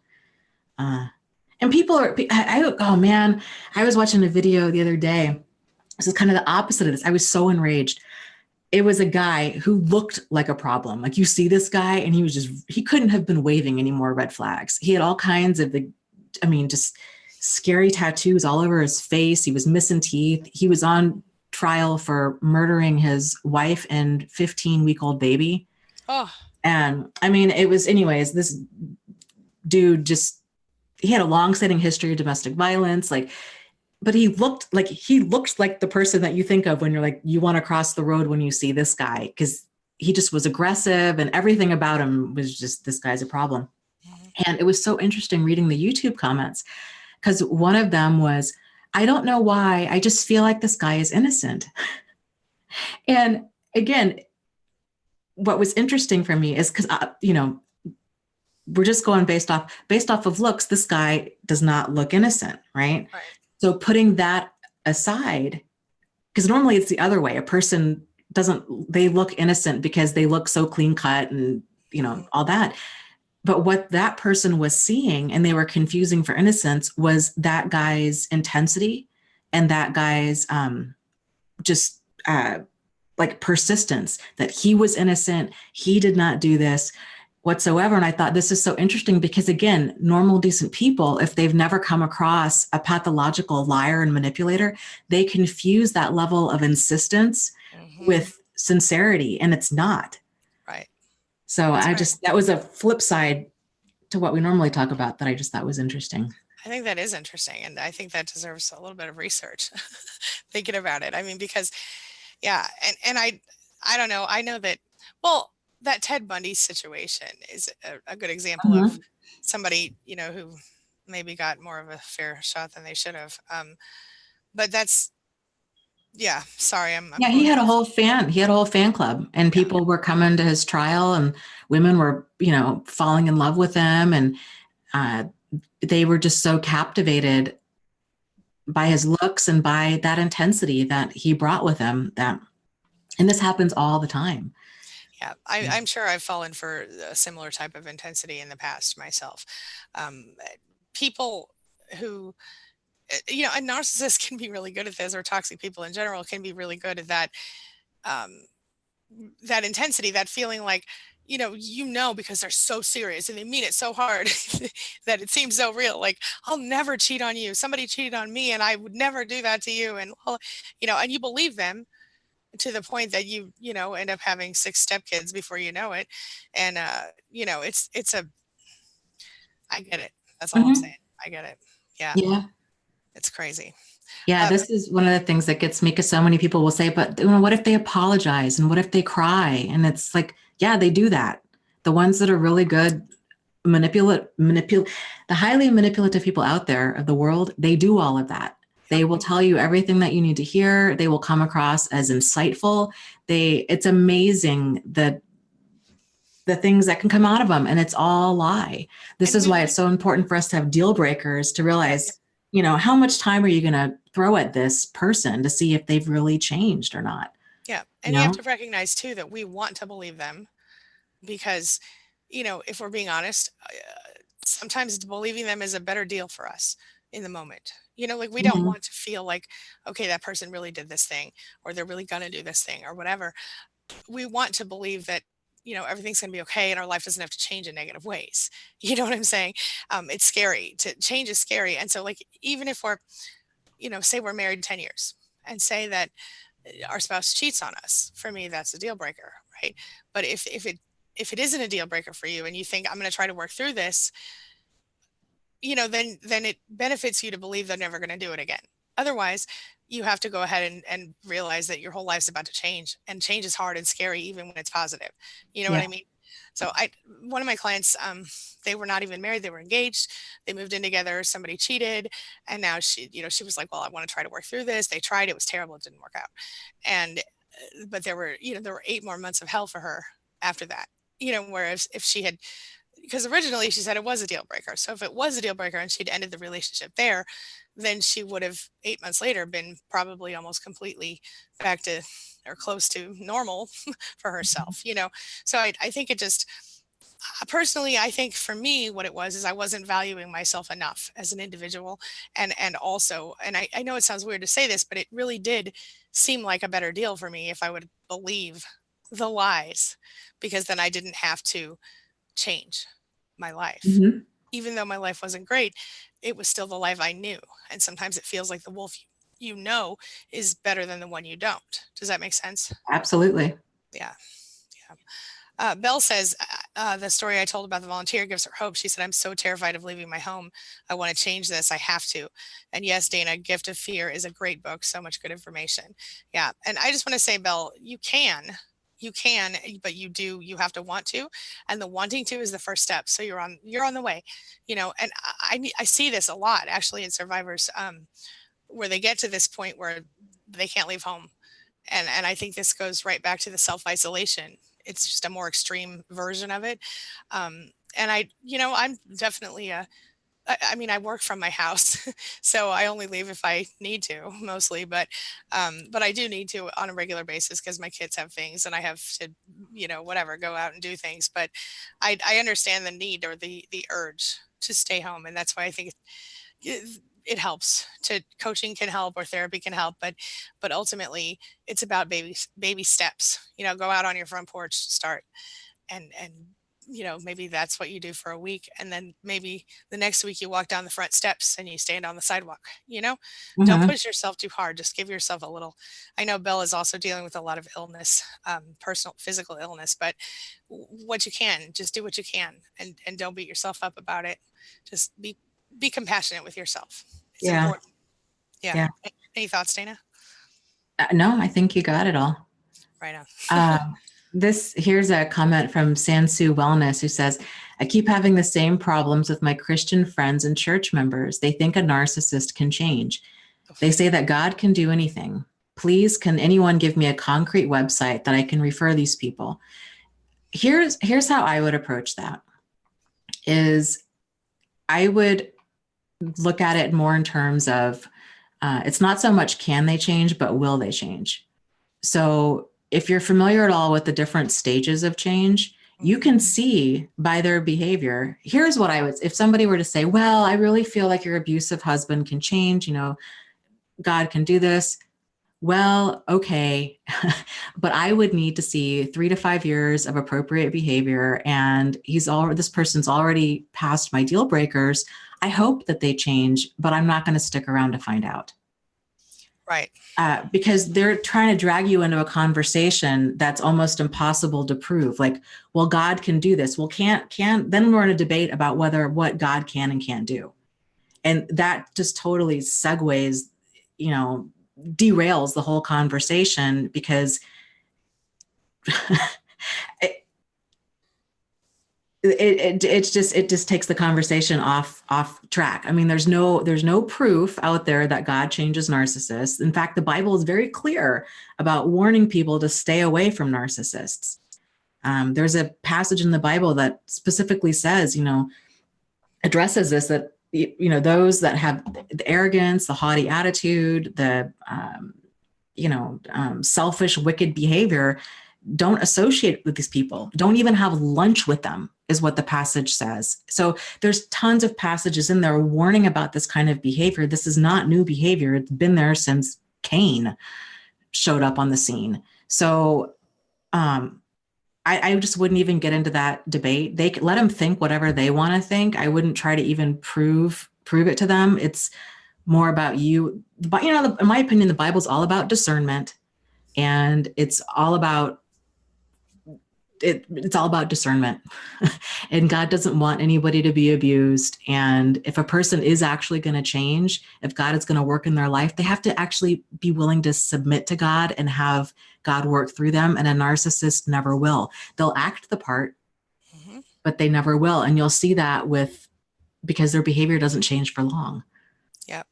and people are, oh man, I was watching a video the other day. This is kind of the opposite of this. I was so enraged. It was a guy who looked like a problem. Like, you see this guy and he couldn't have been waving any more red flags. He had all kinds of just scary tattoos all over his face. He was missing teeth. He was on trial for murdering his wife and 15-week-old baby. Oh, And it was, anyways, this dude he had a long-standing history of domestic violence. But he looked like the person that you think of when you're like, you want to cross the road when you see this guy, because he just was aggressive and everything about him was just, this guy's a problem. And it was so interesting reading the YouTube comments, because one of them was, I don't know why, I just feel like this guy is innocent. And again, what was interesting for me is because, we're just going based off of looks. This guy does not look innocent, right? right. So putting that aside, because normally it's the other way. A person they look innocent because they look so clean cut and, all that. But what that person was seeing, and they were confusing for innocence, was that guy's intensity and that guy's just like persistence, that he was innocent. He did not do this whatsoever. And I thought, this is so interesting because, again, normal, decent people, if they've never come across a pathological liar and manipulator, they confuse that level of insistence with sincerity, and it's not. Right. So That's right. that was a flip side to what we normally talk about that I just thought was interesting. I think that is interesting, and I think that deserves a little bit of research. Thinking about it, I mean, because yeah, and I don't know. I know that, well, that Ted Bundy situation is a good example of Mhm. somebody who maybe got more of a fair shot than they should have. But that's, yeah. Sorry, I'm Yeah, going too. he had a whole fan club, and Yeah. people were coming to his trial, and women were, falling in love with him, and uh, they were just so captivated by his looks and by that intensity that he brought with him. And this happens all the time. Yeah, I'm sure I've fallen for a similar type of intensity in the past myself. Um, people who, you know, a narcissist can be really good at this, or toxic people in general can be really good at that, that intensity, that feeling like, you know, because they're so serious and they mean it so hard that it seems so real. Like, I'll never cheat on you. Somebody cheated on me and I would never do that to you. And, well, and you believe them to the point that you end up having 6 stepkids before you know it. And, it's I get it. That's all I'm Mhm. saying. I get it. Yeah. Yeah. It's crazy. Yeah, Uh, this is one of the things that gets me, because so many people will say, but what if they apologize and what if they cry? And it's like, yeah, they do that. The ones that are really good, the highly manipulative people out there of the world, they do all of that. yep. They will tell you everything that you need to hear. They will come across as insightful. It's amazing that the things that can come out of them, and it's all lie. This And is we, why it's so important for us to have deal breakers, to yeah, realize, how much time are you going to throw at this person to see if they've really changed or not. yeah. you And you have know to recognize too that we want to believe them because, if we're being honest, sometimes believing them is a better deal for us in the moment. Like, we don't Mhm. want to feel like, okay, that person really did this thing, or they're really going to do this thing, or whatever. We want to believe that, everything's going to be okay and our life doesn't have to change in negative ways. You know what I'm saying? It's scary. To change is scary. And so, like, even if we're, say we're married 10 years and say that our spouse cheats on us, for me, that's a deal breaker, right? But if it isn't a deal breaker for you and you think, I'm going to try to work through this, then it benefits you to believe they're never going to do it again. Otherwise, you have to go ahead and realize that your whole life's about to change, and change is hard and scary, even when it's positive. You know what Yeah. I mean? So one of my clients, they were not even married; they were engaged. They moved in together. Somebody cheated, and now she was like, "Well, I want to try to work through this." They tried; it was terrible. It didn't work out, and but there were 8 more months of hell for her after that. Whereas if she had, because originally she said it was a deal breaker. So if it was a deal breaker and she'd ended the relationship there, then she would have 8 months later been probably almost completely back to, or close to normal for herself. So I think it just, personally, I think for me, what it was is I wasn't valuing myself enough as an individual. And also, and I know it sounds weird to say this, but it really did seem like a better deal for me if I would believe the lies, because then I didn't have to change my life. Mhm. Even though my life wasn't great, it was still the life I knew. And sometimes it feels like the wolf you know is better than the one you don't. Does that make sense? Absolutely. Yeah. Yeah. Belle says, the story I told about the volunteer gives her hope. She said, I'm so terrified of leaving my home. I want to change this. I have to. And yes, Dana, Gift of Fear is a great book. So much good information. Yeah. And I just want to say, Belle, you can, but you have to want to. And the wanting to is the first step. So you're on the way, and I see this a lot actually in survivors, where they get to this point where they can't leave home. And I think this goes right back to the self-isolation. It's just a more extreme version of it. And I'm definitely I mean, I work from my house, so I only leave if I need to, mostly. But I do need to on a regular basis because my kids have things, and I have to, whatever, go out and do things. But I understand the need, or the urge to stay home, and that's why I think it helps. To Coaching can help, or therapy can help, but ultimately it's about baby steps. Go out on your front porch, start, and maybe that's what you do for a week, and then maybe the next week you walk down the front steps and you stand on the sidewalk. Don't Mhm. push yourself too hard, just give yourself a little. I know Belle is also dealing with a lot of illness, personal physical illness, but what you can, just do what you can, and don't beat yourself up about it. Just be compassionate with yourself. It's Yeah. important. Yeah. Yeah. Any thoughts, Dana? No, I think you got it all. Right on. Um, here's a comment from Sansu Wellness, who says, I keep having the same problems with my Christian friends and church members. They think a narcissist can change. They say that God can do anything. Please, can anyone give me a concrete website that I can refer these people? Here's how I would approach that. Is I would look at it more in terms of, it's not so much can they change, but will they change? So if you're familiar at all with the different stages of change, You can see by their behavior. Here's what I would, if somebody were to say, well, I really feel like your abusive husband can change, God can do this. Well, okay. But I would need to see 3 to 5 years of appropriate behavior. And this person's already past my deal breakers. I hope that they change, but I'm not going to stick around to find out. Right. Because they're trying to drag you into a conversation that's almost impossible to prove. Like, well, God can do this. Well, can't, then we're in a debate about what God can and can't do. And that just totally segues, derails the whole conversation, because it just takes the conversation off track. I mean, there's no proof out there that God changes narcissists. In fact, the Bible is very clear about warning people to stay away from narcissists. There's a passage in the Bible that specifically says, addresses this, that those that have the arrogance, the haughty attitude, the selfish, wicked behavior, don't associate with these people. Don't even have lunch with them, is what the passage says. So there's tons of passages in there warning about this kind of behavior. This is not new behavior. It's been there since Cain showed up on the scene. So I just wouldn't even get into that debate. They let them think whatever they want to think. I wouldn't try to even prove it to them. It's more about you. But in my opinion, the Bible's all about discernment, and it's all about discernment. And God doesn't want anybody to be abused. And if a person is actually going to change, if God is going to work in their life, they have to actually be willing to submit to God and have God work through them. And a narcissist never will. They'll act the part, but they never will. And you'll see that because their behavior doesn't change for long. Yep.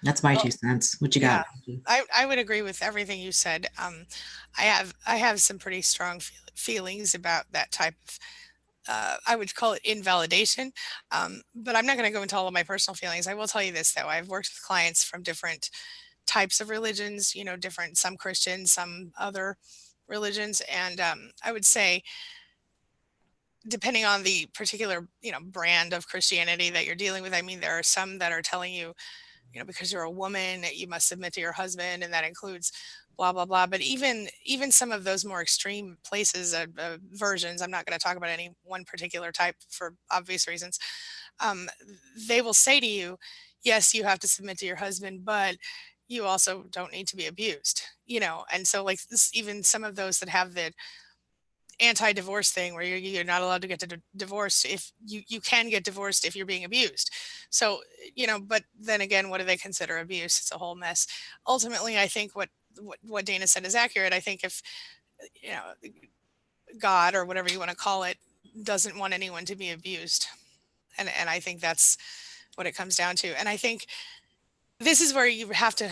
That's my 2 cents. What you got? I would agree with everything you said. I have some pretty strong feelings about that type of, I would call it invalidation. But I'm not going to go into all of my personal feelings. I will tell you this, though. I've worked with clients from different types of religions, some Christian, some other religions. And I would say, depending on the particular, brand of Christianity that you're dealing with, I mean, there are some that are telling you, because you're a woman, you must submit to your husband, and that includes blah, blah, blah. But even some of those more extreme places, versions, I'm not going to talk about any one particular type for obvious reasons. They will say to you, yes, you have to submit to your husband, but you also don't need to be abused, and so like this, even some of those that have the anti-divorce thing where you're not allowed to get divorced if you can get divorced if you're being abused. So, but then again, what do they consider abuse? It's a whole mess. Ultimately, I think what Dana said is accurate. I think if, God, or whatever you want to call it, doesn't want anyone to be abused. And I think that's what it comes down to. And I think this is where you have to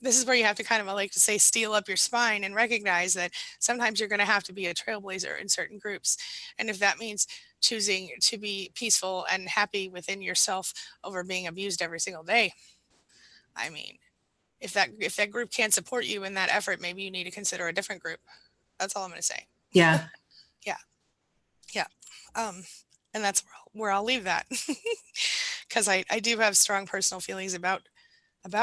kind of, I like to say, steel up your spine and recognize that sometimes you're going to have to be a trailblazer in certain groups. And if that means choosing to be peaceful and happy within yourself over being abused every single day, I mean, if that group can't support you in that effort, maybe you need to consider a different group. That's all I'm going to say. Yeah. Yeah. And that's where I'll leave that, because I do have strong personal feelings about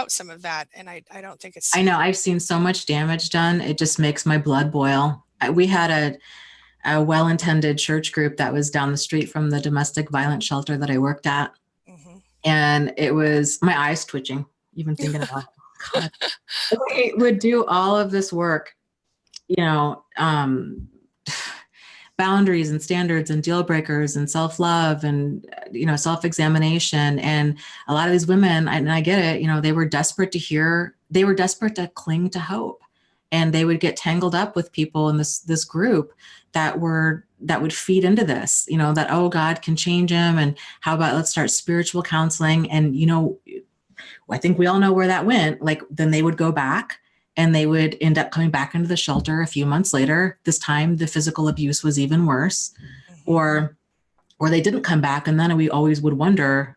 some of that. And I don't think it's... I know, I've seen so much damage done. It just makes my blood boil. We had a well-intended church group that was down the street from the domestic violence shelter that I worked at. And it was my eyes twitching, even thinking about, God, we would do all of this work, boundaries and standards and deal breakers and self-love and, self-examination. And a lot of these women, and I get it, they were desperate to cling to hope. And they would get tangled up with people in this group that would feed into this, that, oh, God can change him. And how about let's start spiritual counseling? And, I think we all know where that went. Like, then they would go back and they would end up coming back into the shelter a few months later. This time the physical abuse was even worse, or they didn't come back. And then we always would wonder,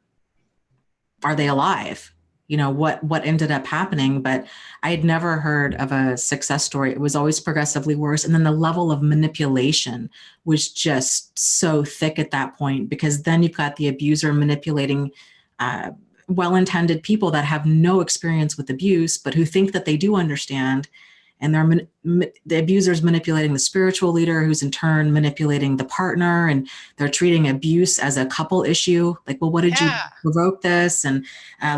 are they alive? what ended up happening, but I had never heard of a success story. It was always progressively worse. And then the level of manipulation was just so thick at that point, because then you've got the abuser manipulating uh, well-intended people that have no experience with abuse, but who think that they do understand. And the abuser's manipulating the spiritual leader, who's in turn manipulating the partner, and they're treating abuse as a couple issue. Like, well, what did you Yeah. provoke this? And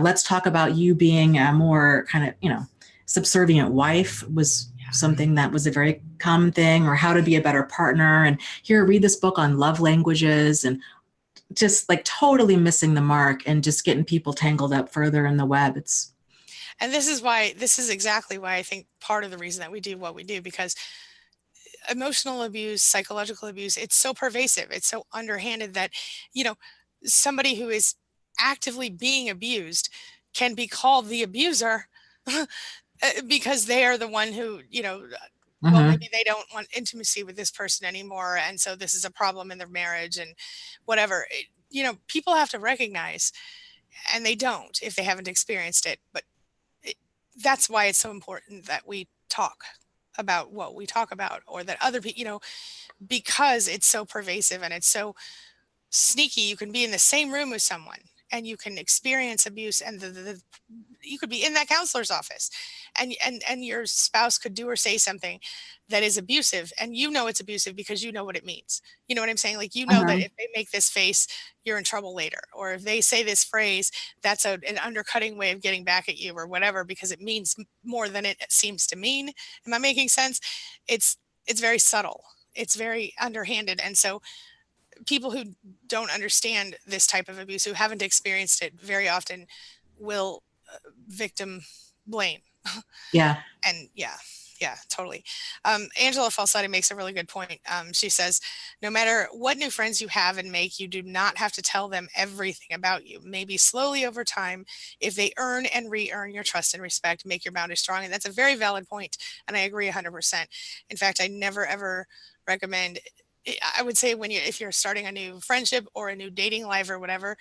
let's talk about you being a more kind of, subservient wife was something that was a very common thing, or how to be a better partner. And here, read this book on love languages, and just like totally missing the mark and just getting people tangled up further in the web. And this is exactly why I think part of the reason that we do what we do, because emotional abuse, psychological abuse, it's so pervasive, it's so underhanded that, you know, somebody who is actively being abused can be called the abuser because they are the one who, well, Mm-hmm. maybe they don't want intimacy with this person anymore. And so this is a problem in their marriage and whatever. People have to recognize, and they don't if they haven't experienced it. But it, that's why it's so important that we talk about what we talk about, or that other people, because it's so pervasive and it's so sneaky. You can be in the same room with someone and you can experience abuse, and you could be in that counselor's office, and your spouse could do or say something that is abusive, and it's abusive because you know what it means. You know what I'm saying? Like, that Mm-hmm. if they make this face, you're in trouble later, or if they say this phrase, that's an undercutting way of getting back at you, or whatever, because it means more than it seems to mean. Am I making sense? It's very subtle. It's very underhanded, and so people who don't understand this type of abuse, who haven't experienced it, very often will victim blame. Yeah. And yeah, totally. Angela Falsetti makes a really good point. She says, no matter what new friends you have and make, you do not have to tell them everything about you. Maybe slowly over time, if they earn and re-earn your trust and respect, make your boundaries strong. And that's a very valid point, and I agree 100%. In fact, I never ever recommend, I would say, if you're starting a new friendship or a new dating life or whatever,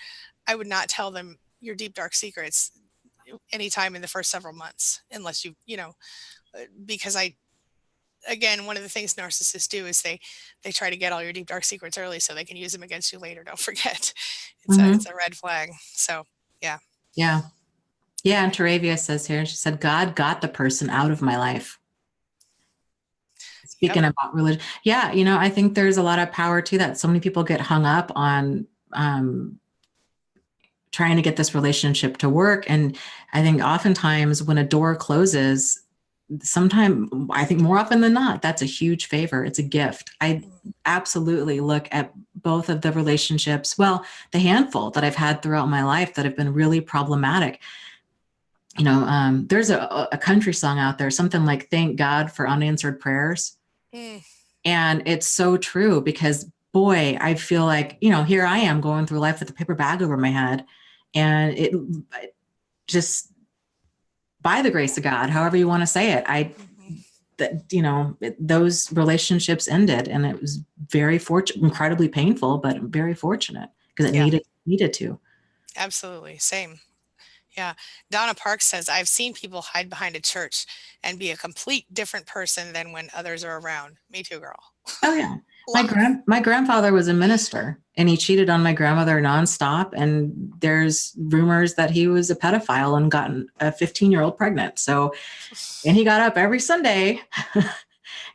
I would not tell them your deep dark secrets anytime in the first several months, unless because again, one of the things narcissists do is they try to get all your deep dark secrets early so they can use them against you later. Don't forget. Mm-hmm. It's a red flag. So yeah. Yeah. Yeah. And Teravia says here, she said, God got the person out of my life. Yep. Speaking about religion. Yeah. I think there's a lot of power to that. So many people get hung up on trying to get this relationship to work. And I think oftentimes when a door closes, I think more often than not, that's a huge favor. It's a gift. I absolutely look at both of the relationships, well, the handful that I've had throughout my life that have been really problematic. There's a country song out there, something like "Thank God for Unanswered Prayers." Mm. And it's so true, because boy, I feel like, here I am going through life with a paper bag over my head, and it just, by the grace of God, however you want to say it, those relationships ended, and it was very fortunate, incredibly painful, but very fortunate, because it Yeah, needed to. absolutely. Same. Yeah. Donna Parks says, I've seen people hide behind a church and be a complete different person than when others are around. Me too, girl. Oh yeah. Lots. My grandfather was a minister, and he cheated on my grandmother nonstop. And there's rumors that he was a pedophile and gotten a 15-year-old pregnant. So, and he got up every Sunday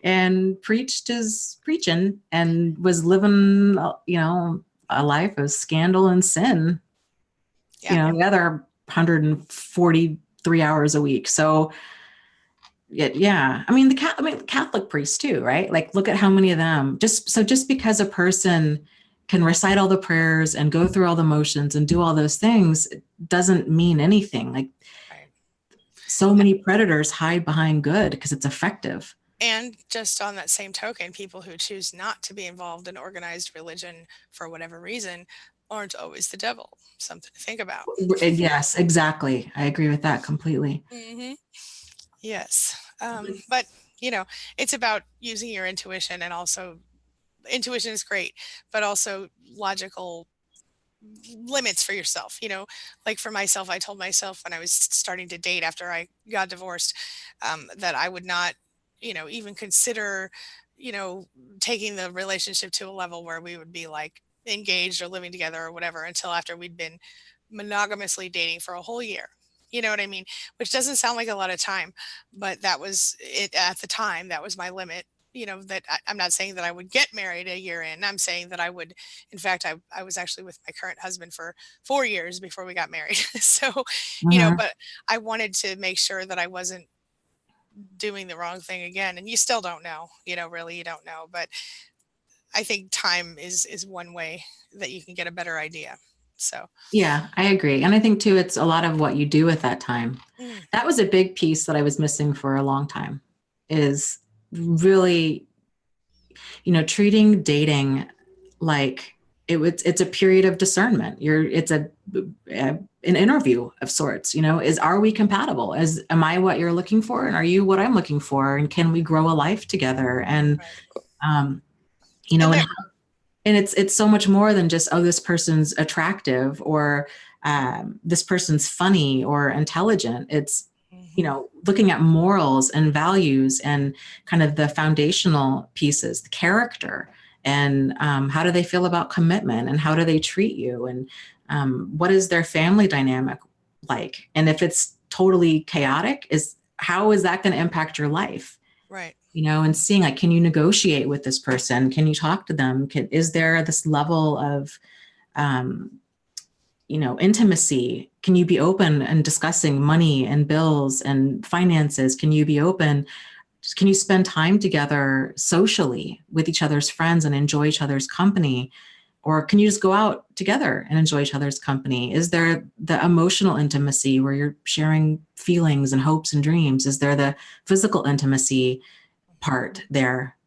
and preached his preaching and was living, a life of scandal and sin, Yeah. the other 143 hours a week. So, yeah. I mean, the Catholic priests too, right? Like, look at how many of them. Just because a person can recite all the prayers and go through all the motions and do all those things, it doesn't mean anything. Like, Right. so many predators hide behind good because it's effective. And just on that same token, people who choose not to be involved in organized religion for whatever reason aren't always the devil. Something to think about. Yes, exactly. I agree with that completely. Hmm. Yes. But, it's about using your intuition, and also intuition is great, but also logical limits for yourself, like for myself, I told myself when I was starting to date after I got divorced, that I would not, even consider, you know, taking the relationship to a level where we would be like engaged or living together or whatever until after we'd been monogamously dating for a whole year. You know what I mean? Which doesn't sound like a lot of time, but that was it at the time. That was my limit. That I'm not saying that I would get married a year in. I'm saying that I would, in fact, I was actually with my current husband for 4 years before we got married. So, Mhm. but I wanted to make sure that I wasn't doing the wrong thing again. And you still don't know, really, you don't know. But I think time is one way that you can get a better idea. So, Yeah, I agree. And I think too, it's a lot of what you do with that time. mm, That was a big piece that I was missing for a long time, is really, treating dating like it's a period of discernment. It's an interview of sorts, are we compatible? Am I what you're looking for? And are you what I'm looking for? And can we grow a life together? And, right. um, And and there, and it's so much more than just, oh, this person's attractive, or this person's funny or intelligent. It's, mhm, looking at morals and values and kind of the foundational pieces, the character, and how do they feel about commitment, and how do they treat you, and what is their family dynamic like, and if it's totally chaotic, how is that going to impact your life? right. And seeing, like, can you negotiate with this person? Can you talk to them? Is there this level of, um, intimacy? Can you be open and discussing money and bills and finances? Can you be open? Can you spend time together socially with each other's friends and enjoy each other's company? Or can you just go out together and enjoy each other's company? Is there the emotional intimacy where you're sharing feelings and hopes and dreams? Is there the physical intimacy part there,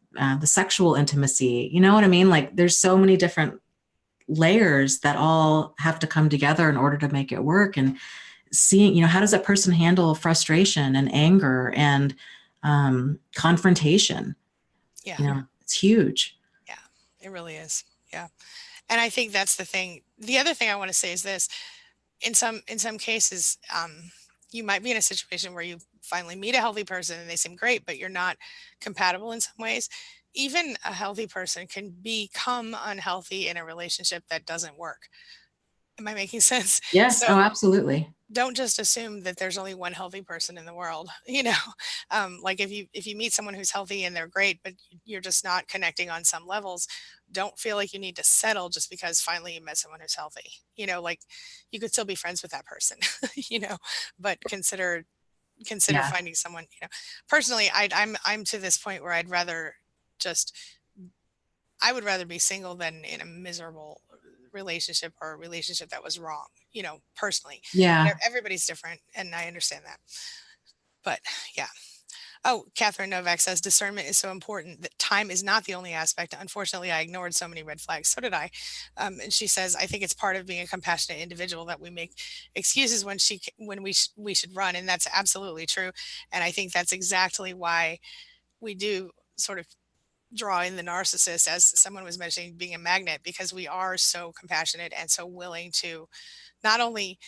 the sexual intimacy? You know what I mean? Like, there's so many different layers that all have to come together in order to make it work. And seeing, how does that person handle frustration and anger and confrontation? Yeah. It's huge. Yeah. It really is. Yeah. And I think that's the thing. The other thing I want to say is this: in some cases, you might be in a situation where you finally meet a healthy person and they seem great, but you're not compatible in some ways. Even a healthy person can become unhealthy in a relationship that doesn't work. Am I making sense? Yes. Oh, So absolutely. don't just assume that there's only one healthy person in the world. Like if you meet someone who's healthy and they're great, but you're just not connecting on some levels, don't feel like you need to settle just because finally you met someone who's healthy. Like you could still be friends with that person, you know but consider Yeah. finding someone. Personally, I'm to this point where just I would rather be single than in a miserable relationship, or a relationship that was wrong, personally. But Yeah. everybody's different, and I understand that. But yeah. Oh, Catherine Novak says discernment is so important that time is not the only aspect. Unfortunately, I ignored so many red flags. So did I. And she says, I think it's part of being a compassionate individual that we make excuses when we should run. And that's absolutely true. And I think that's exactly why we do sort of draw in the narcissist, as someone was mentioning, being a magnet, because we are so compassionate and so willing to not only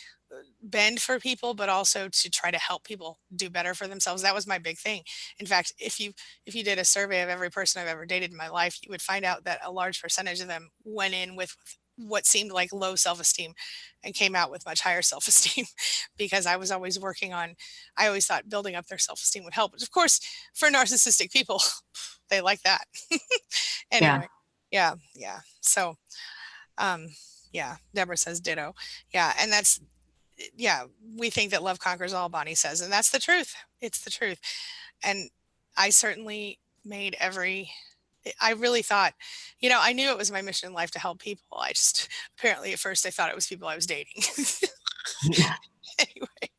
bend for people, but also to try to help people do better for themselves. That was my big thing. In fact, if you did a survey of every person I've ever dated in my life, you would find out that a large percentage of them went in with what seemed like low self-esteem and came out with much higher self-esteem because I was always working on, I always thought building up their self-esteem would help, which of course for narcissistic people, they like that. Yeah. Anyway, yeah, yeah. So, um, yeah, Deborah says ditto. Yeah, and that's, yeah, we think that love conquers all, Bonnie says, and that's the truth. It's the truth. And I certainly made every, I really thought, I knew it was my mission in life to help people. I just, apparently at first I thought it was people I was dating. Anyway,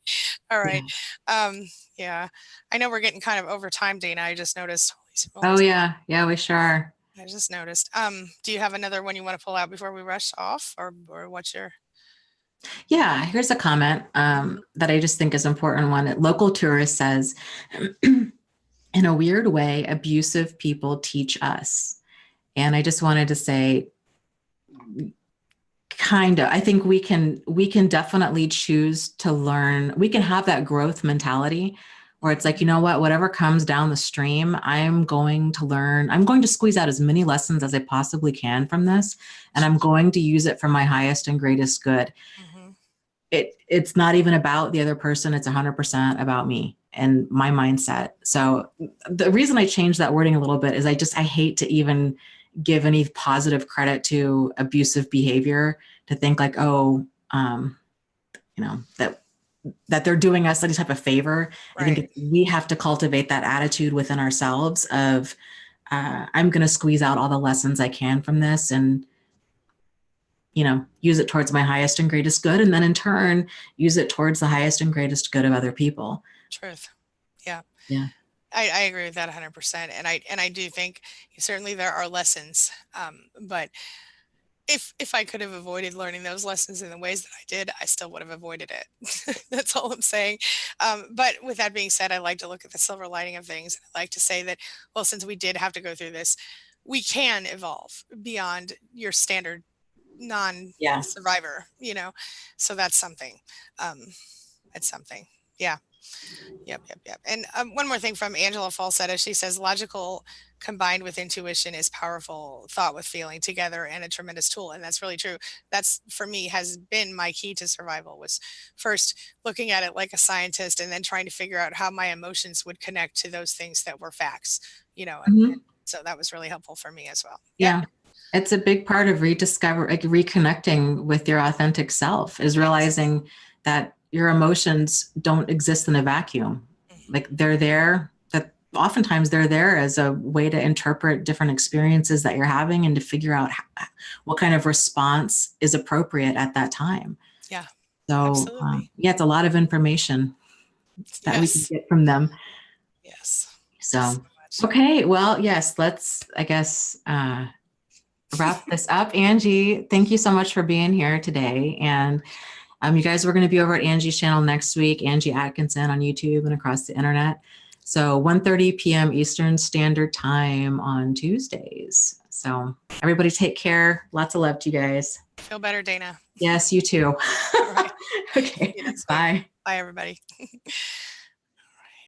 all right. Yeah. Um, yeah, I know we're getting kind of over time, Dana. I just noticed. Holy Oh, smokes. yeah. Yeah, we sure are. I just noticed. Do you have another one you want to pull out before we rush off, or what's your? Yeah, here's a comment that I just think is an important one. Local tourist says, in a weird way, abusive people teach us. And I just wanted to say, Kind of. I think we can definitely choose to learn. We can have that growth mentality where it's like, you know what, whatever comes down the stream, I'm going to learn. I'm going to squeeze out as many lessons as I possibly can from this, and I'm going to use it for my highest and greatest good. Mm-hmm. It's not even about the other person. It's 100% about me and my mindset. So the reason I changed that wording a little bit is I hate to even give any positive credit to abusive behavior, to think like, oh, that they're doing us any type of favor. I Right. think we have to cultivate that attitude within ourselves of, I'm going to squeeze out all the lessons I can from this, and use it towards my highest and greatest good, and then in turn use it towards the highest and greatest good of other people. Truth. Yeah. Yeah. I agree with that 100%. And I do think certainly there are lessons. But if I could have avoided learning those lessons in the ways that I did, I still would have avoided it. That's all I'm saying. But with that being said, I like to look at the silver lining of things. I like to say that, well, since we did have to go through this, we can evolve beyond your standard Yeah. non-survivor, so that's something. It's something. Yeah. Yep. And one more thing from Angela Falsetta. She says, logical combined with intuition is powerful, thought with feeling together, and a tremendous tool. And that's really true. That's, for me, has been my key to survival, was first looking at it like a scientist and then trying to figure out how my emotions would connect to those things that were facts, and Mhm. so that was really helpful for me as well. Yeah. It's a big part of reconnecting with your authentic self, is realizing that your emotions don't exist in a vacuum. Mhm. Like, they're there, that oftentimes they're there as a way to interpret different experiences that you're having and to figure out what kind of response is appropriate at that time. Yeah, So, absolutely. yeah, it's a lot of information that we can Yes. get from them. Yes. So So, much. okay, well, yes, let's, I guess, wrap this up. Angie, thank you so much for being here today. And you guys, we're going to be over at Angie's channel next week, Angie Atkinson on YouTube and across the internet. So 1:30 p.m. Eastern Standard Time on Tuesdays. So everybody take care. Lots of love to you guys. Feel better, Dana. Yes, you too. All right. Okay. See you next week. Bye. Bye, everybody.